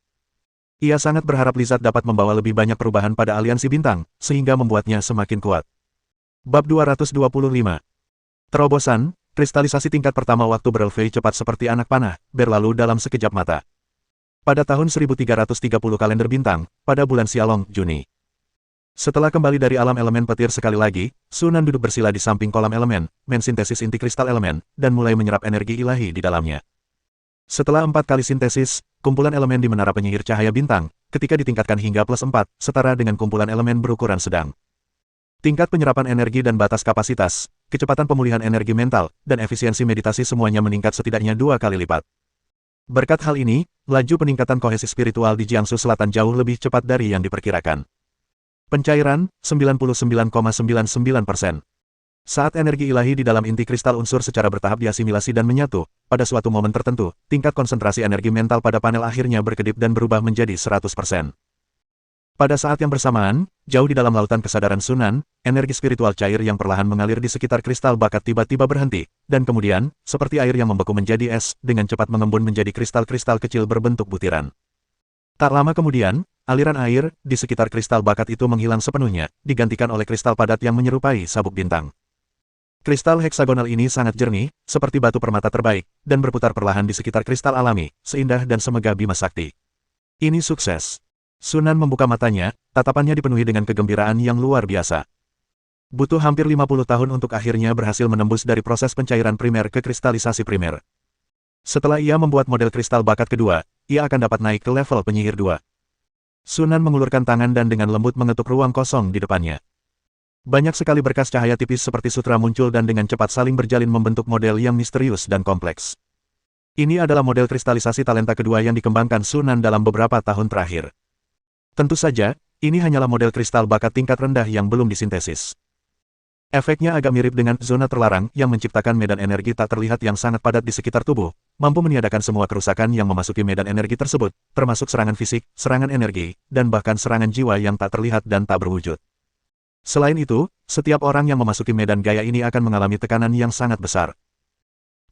A: Ia sangat berharap Lizard dapat membawa lebih banyak perubahan pada aliansi bintang, sehingga membuatnya semakin kuat. Bab 225. Terobosan, kristalisasi tingkat pertama waktu berelfei cepat seperti anak panah, berlalu dalam sekejap mata. Pada tahun 1330 kalender bintang, pada bulan Sialong, Juni. Setelah kembali dari alam elemen petir sekali lagi, Sunan duduk bersila di samping kolam elemen, mensintesis inti kristal elemen, dan mulai menyerap energi ilahi di dalamnya. Setelah 4 kali sintesis, kumpulan elemen di menara penyihir cahaya bintang, ketika ditingkatkan hingga +4, setara dengan kumpulan elemen berukuran sedang. Tingkat penyerapan energi dan batas kapasitas, kecepatan pemulihan energi mental, dan efisiensi meditasi semuanya meningkat setidaknya 2 kali lipat. Berkat hal ini, laju peningkatan kohesi spiritual di Jiangsu Selatan jauh lebih cepat dari yang diperkirakan. Pencairan, 99,99%. Saat energi ilahi di dalam inti kristal unsur secara bertahap diasimilasi dan menyatu, pada suatu momen tertentu, tingkat konsentrasi energi mental pada panel akhirnya berkedip dan berubah menjadi 100%. Pada saat yang bersamaan, jauh di dalam lautan kesadaran Sunan, energi spiritual cair yang perlahan mengalir di sekitar kristal bakat tiba-tiba berhenti, dan kemudian, seperti air yang membeku menjadi es, dengan cepat mengembun menjadi kristal-kristal kecil berbentuk butiran. Tak lama kemudian, aliran air di sekitar kristal bakat itu menghilang sepenuhnya, digantikan oleh kristal padat yang menyerupai sabuk bintang. Kristal heksagonal ini sangat jernih, seperti batu permata terbaik, dan berputar perlahan di sekitar kristal alami, seindah dan semegah Bima Sakti. Ini sukses. Sunan membuka matanya, tatapannya dipenuhi dengan kegembiraan yang luar biasa. Butuh hampir 50 tahun untuk akhirnya berhasil menembus dari proses pencairan primer ke kristalisasi primer. Setelah ia membuat model kristal bakat kedua, ia akan dapat naik ke level penyihir 2. Sunan mengulurkan tangan dan dengan lembut mengetuk ruang kosong di depannya. Banyak sekali berkas cahaya tipis seperti sutra muncul dan dengan cepat saling berjalin membentuk model yang misterius dan kompleks. Ini adalah model kristalisasi talenta kedua yang dikembangkan Sunan dalam beberapa tahun terakhir. Tentu saja, ini hanyalah model kristal bakat tingkat rendah yang belum disintesis. Efeknya agak mirip dengan zona terlarang yang menciptakan medan energi tak terlihat yang sangat padat di sekitar tubuh, mampu meniadakan semua kerusakan yang memasuki medan energi tersebut, termasuk serangan fisik, serangan energi, dan bahkan serangan jiwa yang tak terlihat dan tak berwujud. Selain itu, setiap orang yang memasuki medan gaya ini akan mengalami tekanan yang sangat besar.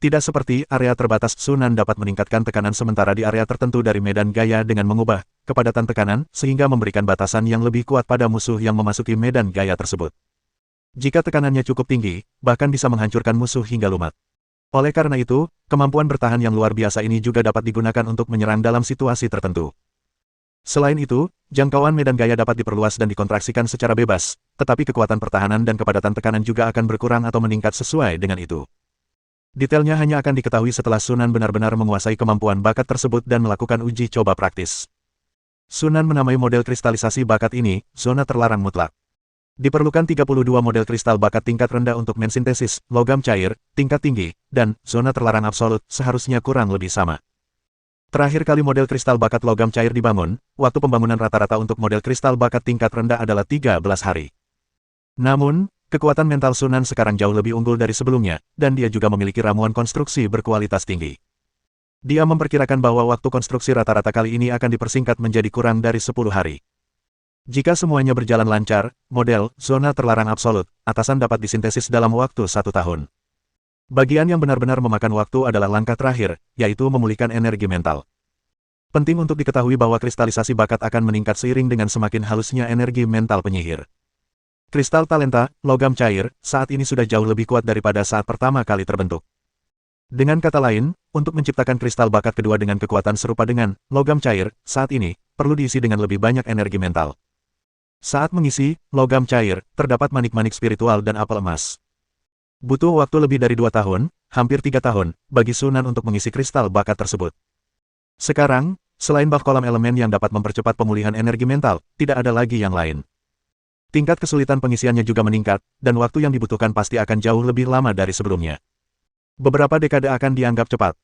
A: Tidak seperti area terbatas, Sunan dapat meningkatkan tekanan sementara di area tertentu dari medan gaya dengan mengubah kepadatan tekanan, sehingga memberikan batasan yang lebih kuat pada musuh yang memasuki medan gaya tersebut. Jika tekanannya cukup tinggi, bahkan bisa menghancurkan musuh hingga lumat. Oleh karena itu, kemampuan bertahan yang luar biasa ini juga dapat digunakan untuk menyerang dalam situasi tertentu. Selain itu, jangkauan medan gaya dapat diperluas dan dikontraksikan secara bebas, tetapi kekuatan pertahanan dan kepadatan tekanan juga akan berkurang atau meningkat sesuai dengan itu. Detailnya hanya akan diketahui setelah Sunan benar-benar menguasai kemampuan bakat tersebut dan melakukan uji coba praktis. Sunan menamai model kristalisasi bakat ini, zona terlarang mutlak. Diperlukan 32 model kristal bakat tingkat rendah untuk mensintesis, logam cair, tingkat tinggi, dan zona terlarang absolut, seharusnya kurang lebih sama. Terakhir kali model kristal bakat logam cair dibangun, waktu pembangunan rata-rata untuk model kristal bakat tingkat rendah adalah 13 hari. Namun, kekuatan mental Sunan sekarang jauh lebih unggul dari sebelumnya, dan dia juga memiliki ramuan konstruksi berkualitas tinggi. Dia memperkirakan bahwa waktu konstruksi rata-rata kali ini akan dipersingkat menjadi kurang dari 10 hari. Jika semuanya berjalan lancar, model zona terlarang absolut, atasan dapat disintesis dalam waktu 1 tahun. Bagian yang benar-benar memakan waktu adalah langkah terakhir, yaitu memulihkan energi mental. Penting untuk diketahui bahwa kristalisasi bakat akan meningkat seiring dengan semakin halusnya energi mental penyihir. Kristal talenta, logam cair, saat ini sudah jauh lebih kuat daripada saat pertama kali terbentuk. Dengan kata lain, untuk menciptakan kristal bakat kedua dengan kekuatan serupa dengan logam cair, saat ini, perlu diisi dengan lebih banyak energi mental. Saat mengisi logam cair, terdapat manik-manik spiritual dan apel emas. Butuh waktu lebih dari 2 tahun, hampir 3 tahun, bagi Sunan untuk mengisi kristal bakat tersebut. Sekarang, selain bak kolam elemen yang dapat mempercepat pemulihan energi mental, tidak ada lagi yang lain. Tingkat kesulitan pengisiannya juga meningkat, dan waktu yang dibutuhkan pasti akan jauh lebih lama dari sebelumnya. Beberapa dekade akan dianggap cepat.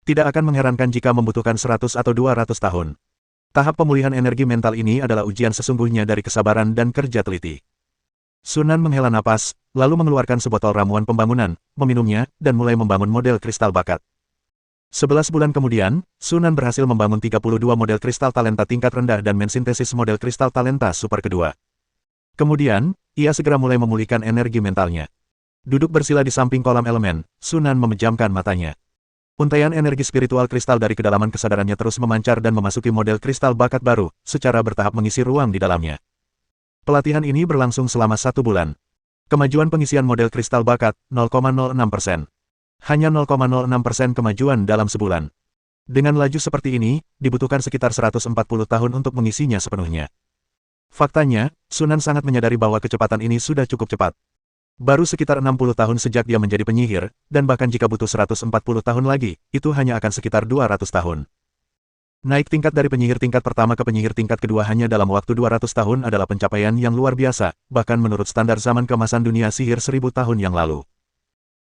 A: Tidak akan mengherankan jika membutuhkan 100 atau 200 tahun. Tahap pemulihan energi mental ini adalah ujian sesungguhnya dari kesabaran dan kerja teliti. Sunan menghela napas, lalu mengeluarkan sebotol ramuan pembangunan, meminumnya, dan mulai membangun model kristal bakat. 11 bulan kemudian, Sunan berhasil membangun 32 model kristal talenta tingkat rendah dan mensintesis model kristal talenta super kedua. Kemudian, ia segera mulai memulihkan energi mentalnya. Duduk bersila di samping kolam elemen, Sunan memejamkan matanya. Untaian energi spiritual kristal dari kedalaman kesadarannya terus memancar dan memasuki model kristal bakat baru, secara bertahap mengisi ruang di dalamnya. Pelatihan ini berlangsung selama 1 bulan. Kemajuan pengisian model kristal bakat, 0,06%. Hanya 0,06% kemajuan dalam sebulan. Dengan laju seperti ini, dibutuhkan sekitar 140 tahun untuk mengisinya sepenuhnya. Faktanya, Sunan sangat menyadari bahwa kecepatan ini sudah cukup cepat. Baru sekitar 60 tahun sejak dia menjadi penyihir, dan bahkan jika butuh 140 tahun lagi, itu hanya akan sekitar 200 tahun. Naik tingkat dari penyihir tingkat pertama ke penyihir tingkat kedua hanya dalam waktu 200 tahun adalah pencapaian yang luar biasa, bahkan menurut standar zaman keemasan dunia sihir 1000 tahun yang lalu.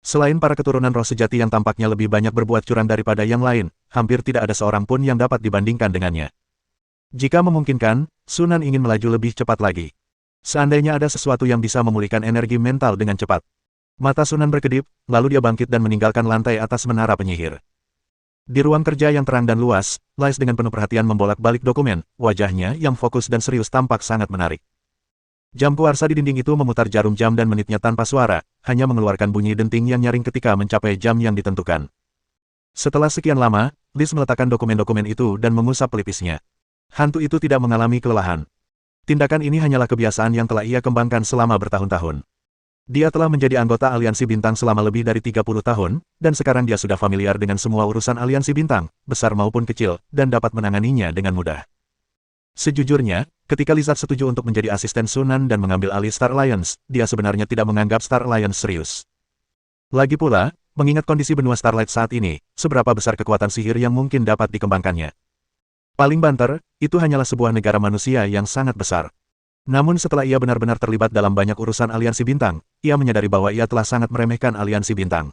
A: Selain para keturunan roh sejati yang tampaknya lebih banyak berbuat curang daripada yang lain, hampir tidak ada seorang pun yang dapat dibandingkan dengannya. Jika memungkinkan, Sunan ingin melaju lebih cepat lagi. Seandainya ada sesuatu yang bisa memulihkan energi mental dengan cepat. Mata Sunan berkedip, lalu dia bangkit dan meninggalkan lantai atas menara penyihir. Di ruang kerja yang terang dan luas, Lais dengan penuh perhatian membolak-balik dokumen, wajahnya yang fokus dan serius tampak sangat menarik. Jam kuarsa di dinding itu memutar jarum jam dan menitnya tanpa suara, hanya mengeluarkan bunyi denting yang nyaring ketika mencapai jam yang ditentukan. Setelah sekian lama, Lais meletakkan dokumen-dokumen itu dan mengusap pelipisnya. Hantu itu tidak mengalami kelelahan. Tindakan ini hanyalah kebiasaan yang telah ia kembangkan selama bertahun-tahun. Dia telah menjadi anggota Aliansi Bintang selama lebih dari 30 tahun, dan sekarang dia sudah familiar dengan semua urusan Aliansi Bintang, besar maupun kecil, dan dapat menanganinya dengan mudah. Sejujurnya, ketika Lizard setuju untuk menjadi asisten Sunan dan mengambil alih Star Alliance, dia sebenarnya tidak menganggap Star Alliance serius. Lagi pula, mengingat kondisi benua Starlight saat ini, seberapa besar kekuatan sihir yang mungkin dapat dikembangkannya. Paling banter, itu hanyalah sebuah negara manusia yang sangat besar. Namun setelah ia benar-benar terlibat dalam banyak urusan Aliansi Bintang, ia menyadari bahwa ia telah sangat meremehkan Aliansi Bintang.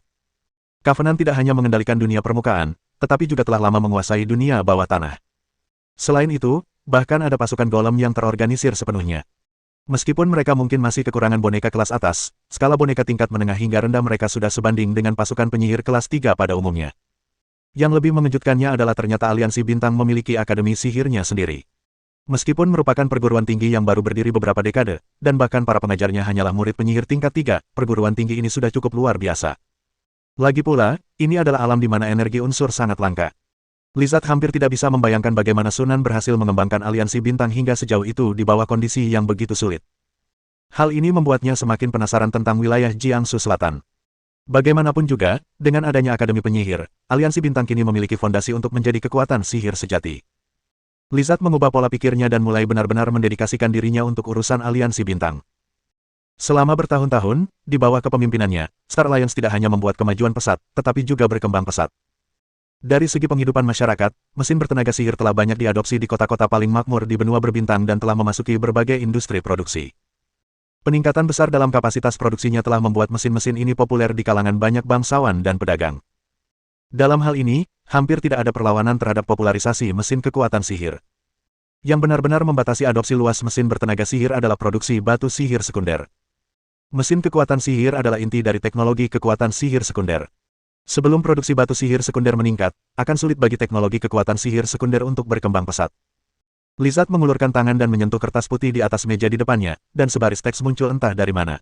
A: Covenant tidak hanya mengendalikan dunia permukaan, tetapi juga telah lama menguasai dunia bawah tanah. Selain itu, bahkan ada pasukan golem yang terorganisir sepenuhnya. Meskipun mereka mungkin masih kekurangan boneka kelas atas, skala boneka tingkat menengah hingga rendah mereka sudah sebanding dengan pasukan penyihir kelas 3 pada umumnya. Yang lebih mengejutkannya adalah ternyata Aliansi Bintang memiliki akademi sihirnya sendiri. Meskipun merupakan perguruan tinggi yang baru berdiri beberapa dekade, dan bahkan para pengajarnya hanyalah murid penyihir tingkat 3, perguruan tinggi ini sudah cukup luar biasa. Lagi pula, ini adalah alam di mana energi unsur sangat langka. Lizard hampir tidak bisa membayangkan bagaimana Sunan berhasil mengembangkan Aliansi Bintang hingga sejauh itu di bawah kondisi yang begitu sulit. Hal ini membuatnya semakin penasaran tentang wilayah Jiangsu Selatan. Bagaimanapun juga, dengan adanya Akademi Penyihir, Aliansi Bintang kini memiliki fondasi untuk menjadi kekuatan sihir sejati. Lizard mengubah pola pikirnya dan mulai benar-benar mendedikasikan dirinya untuk urusan Aliansi Bintang. Selama bertahun-tahun, di bawah kepemimpinannya, Star Alliance tidak hanya membuat kemajuan pesat, tetapi juga berkembang pesat. Dari segi penghidupan masyarakat, mesin bertenaga sihir telah banyak diadopsi di kota-kota paling makmur di benua berbintang dan telah memasuki berbagai industri produksi. Peningkatan besar dalam kapasitas produksinya telah membuat mesin-mesin ini populer di kalangan banyak bangsawan dan pedagang. Dalam hal ini, hampir tidak ada perlawanan terhadap popularisasi mesin kekuatan sihir. Yang benar-benar membatasi adopsi luas mesin bertenaga sihir adalah produksi batu sihir sekunder. Mesin kekuatan sihir adalah inti dari teknologi kekuatan sihir sekunder. Sebelum produksi batu sihir sekunder meningkat, akan sulit bagi teknologi kekuatan sihir sekunder untuk berkembang pesat. Lizard mengulurkan tangan dan menyentuh kertas putih di atas meja di depannya, dan sebaris teks muncul entah dari mana.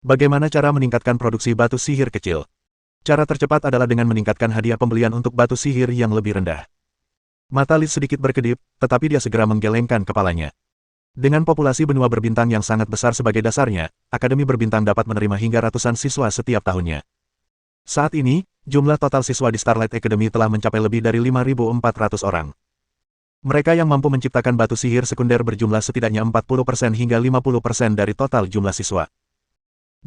A: Bagaimana cara meningkatkan produksi batu sihir kecil? Cara tercepat adalah dengan meningkatkan hadiah pembelian untuk batu sihir yang lebih rendah. Mata Liz sedikit berkedip, tetapi dia segera menggelengkan kepalanya. Dengan populasi benua berbintang yang sangat besar sebagai dasarnya, Akademi Berbintang dapat menerima hingga ratusan siswa setiap tahunnya. Saat ini, jumlah total siswa di Starlight Academy telah mencapai lebih dari 5.400 orang. Mereka yang mampu menciptakan batu sihir sekunder berjumlah setidaknya 40% hingga 50% dari total jumlah siswa.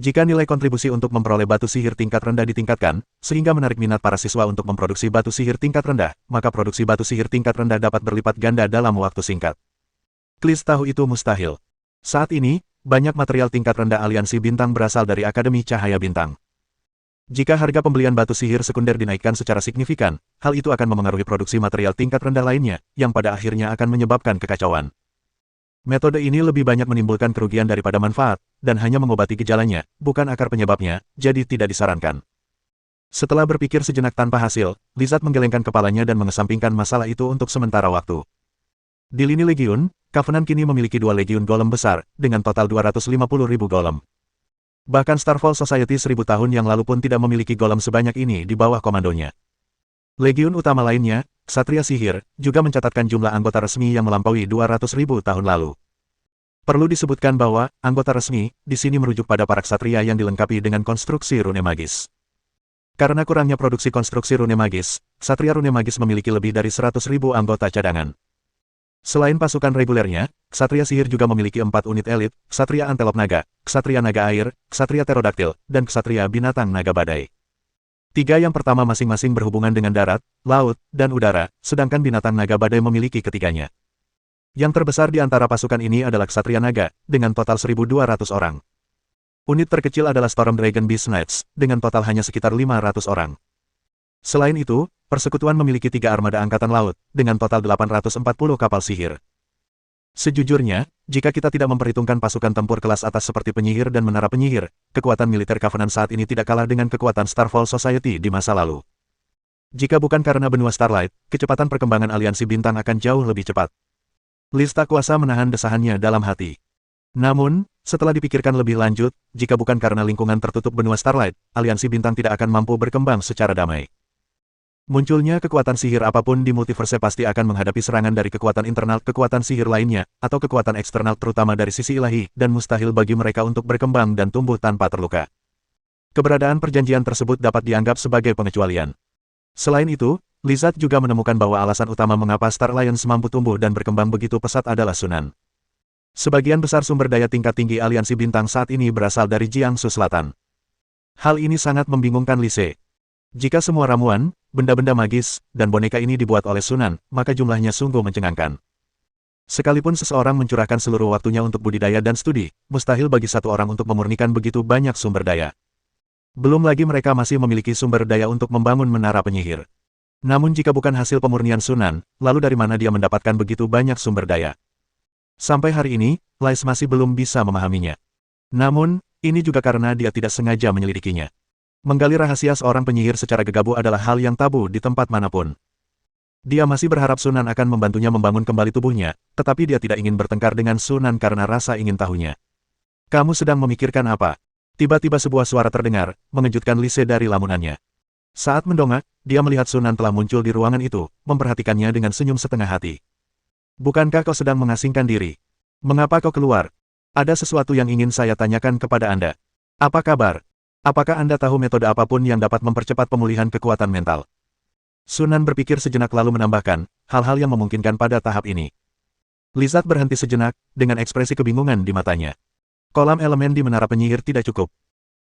A: Jika nilai kontribusi untuk memperoleh batu sihir tingkat rendah ditingkatkan, sehingga menarik minat para siswa untuk memproduksi batu sihir tingkat rendah, maka produksi batu sihir tingkat rendah dapat berlipat ganda dalam waktu singkat. Klis tahu itu mustahil. Saat ini, banyak material tingkat rendah aliansi bintang berasal dari Akademi Cahaya Bintang. Jika harga pembelian batu sihir sekunder dinaikkan secara signifikan, hal itu akan memengaruhi produksi material tingkat rendah lainnya, yang pada akhirnya akan menyebabkan kekacauan. Metode ini lebih banyak menimbulkan kerugian daripada manfaat, dan hanya mengobati gejalanya, bukan akar penyebabnya, jadi tidak disarankan. Setelah berpikir sejenak tanpa hasil, Lizard menggelengkan kepalanya dan mengesampingkan masalah itu untuk sementara waktu. Di lini Legiun, Covenant kini memiliki 2 Legiun Golem besar, dengan total 250.000 golem. Bahkan Starfall Society 1000 tahun yang lalu pun tidak memiliki golem sebanyak ini di bawah komandonya. Legiun utama lainnya, Ksatria Sihir, juga mencatatkan jumlah anggota resmi yang melampaui 200.000 tahun lalu. Perlu disebutkan bahwa, anggota resmi, di sini merujuk pada para ksatria yang dilengkapi dengan konstruksi rune magis. Karena kurangnya produksi konstruksi rune magis, Ksatria Rune Magis memiliki lebih dari 100.000 anggota cadangan. Selain pasukan regulernya, Ksatria Sihir juga memiliki 4 unit elit, Ksatria Antelop Naga, Ksatria Naga Air, Ksatria Pterodaktil, dan Ksatria Binatang Naga Badai. 3 yang pertama masing-masing berhubungan dengan darat, laut, dan udara, sedangkan Binatang Naga Badai memiliki ketiganya. Yang terbesar di antara pasukan ini adalah Ksatria Naga, dengan total 1.200 orang. Unit terkecil adalah Storm Dragon Beast Knights, dengan total hanya sekitar 500 orang. Selain itu, persekutuan memiliki 3 armada angkatan laut, dengan total 840 kapal sihir. Sejujurnya, jika kita tidak memperhitungkan pasukan tempur kelas atas seperti penyihir dan menara penyihir, kekuatan militer Covenant saat ini tidak kalah dengan kekuatan Starfall Society di masa lalu. Jika bukan karena benua Starlight, kecepatan perkembangan aliansi bintang akan jauh lebih cepat. Liz tak kuasa menahan desahannya dalam hati. Namun, setelah dipikirkan lebih lanjut, jika bukan karena lingkungan tertutup benua Starlight, aliansi bintang tidak akan mampu berkembang secara damai. Munculnya kekuatan sihir apapun di multiverse pasti akan menghadapi serangan dari kekuatan internal kekuatan sihir lainnya, atau kekuatan eksternal terutama dari sisi ilahi, dan mustahil bagi mereka untuk berkembang dan tumbuh tanpa terluka. Keberadaan perjanjian tersebut dapat dianggap sebagai pengecualian. Selain itu, Lizard juga menemukan bahwa alasan utama mengapa Star Alliance mampu tumbuh dan berkembang begitu pesat adalah Sunan. Sebagian besar sumber daya tingkat tinggi aliansi bintang saat ini berasal dari Jiangsu Selatan. Hal ini sangat membingungkan Lise. Jika semua ramuan, benda-benda magis, dan boneka ini dibuat oleh Sunan, maka jumlahnya sungguh mencengangkan. Sekalipun seseorang mencurahkan seluruh waktunya untuk budidaya dan studi, mustahil bagi satu orang untuk memurnikan begitu banyak sumber daya. Belum lagi mereka masih memiliki sumber daya untuk membangun menara penyihir. Namun jika bukan hasil pemurnian Sunan, lalu dari mana dia mendapatkan begitu banyak sumber daya? Sampai hari ini, Lais masih belum bisa memahaminya. Namun, ini juga karena dia tidak sengaja menyelidikinya. Menggali rahasia seorang penyihir secara gegabah adalah hal yang tabu di tempat manapun. Dia masih berharap Sunan akan membantunya membangun kembali tubuhnya, tetapi dia tidak ingin bertengkar dengan Sunan karena rasa ingin tahunya. Kamu sedang memikirkan apa? Tiba-tiba sebuah suara terdengar, mengejutkan Lise dari lamunannya. Saat mendongak, dia melihat Sunan telah muncul di ruangan itu, memperhatikannya dengan senyum setengah hati. Bukankah kau sedang mengasingkan diri? Mengapa kau keluar? Ada sesuatu yang ingin saya tanyakan kepada Anda. Apa kabar? Apakah Anda tahu metode apapun yang dapat mempercepat pemulihan kekuatan mental? Sunan berpikir sejenak lalu menambahkan, hal-hal yang memungkinkan pada tahap ini. Lizard berhenti sejenak, dengan ekspresi kebingungan di matanya. Kolam elemen di menara penyihir tidak cukup.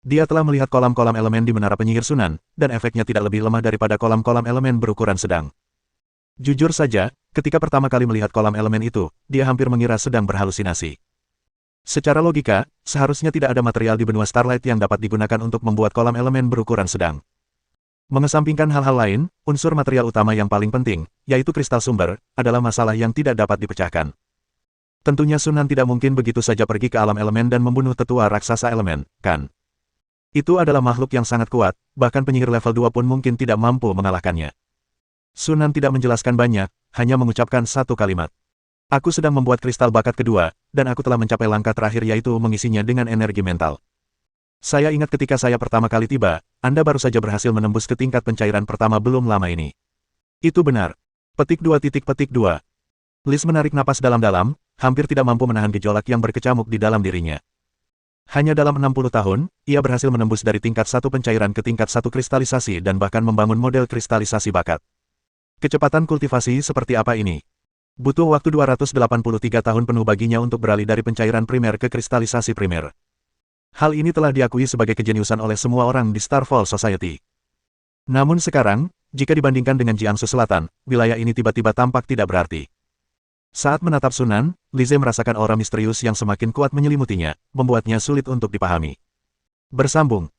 A: Dia telah melihat kolam-kolam elemen di menara penyihir Sunan, dan efeknya tidak lebih lemah daripada kolam-kolam elemen berukuran sedang. Jujur saja, ketika pertama kali melihat kolam elemen itu, dia hampir mengira sedang berhalusinasi. Secara logika, seharusnya tidak ada material di benua Starlight yang dapat digunakan untuk membuat kolam elemen berukuran sedang. Mengesampingkan hal-hal lain, unsur material utama yang paling penting, yaitu kristal sumber, adalah masalah yang tidak dapat dipecahkan. Tentunya Sunan tidak mungkin begitu saja pergi ke alam elemen dan membunuh tetua raksasa elemen, kan? Itu adalah makhluk yang sangat kuat, bahkan penyihir level 2 pun mungkin tidak mampu mengalahkannya. Sunan tidak menjelaskan banyak, hanya mengucapkan satu kalimat. Aku sedang membuat kristal bakat kedua, dan aku telah mencapai langkah terakhir yaitu mengisinya dengan energi mental. Saya ingat ketika saya pertama kali tiba, Anda baru saja berhasil menembus ke tingkat pencairan pertama belum lama ini. Itu benar. Petik 2. Liz menarik napas dalam-dalam, hampir tidak mampu menahan gejolak yang berkecamuk di dalam dirinya. Hanya dalam 60 tahun, ia berhasil menembus dari tingkat 1 pencairan ke tingkat 1 kristalisasi dan bahkan membangun model kristalisasi bakat. Kecepatan kultivasi seperti apa ini? Butuh waktu 283 tahun penuh baginya untuk beralih dari pencairan primer ke kristalisasi primer. Hal ini telah diakui sebagai kejeniusan oleh semua orang di Starfall Society. Namun sekarang, jika dibandingkan dengan Jiangsu Selatan, wilayah ini tiba-tiba tampak tidak berarti. Saat menatap Sunan, Lize merasakan aura misterius yang semakin kuat menyelimutinya, membuatnya sulit untuk dipahami. Bersambung,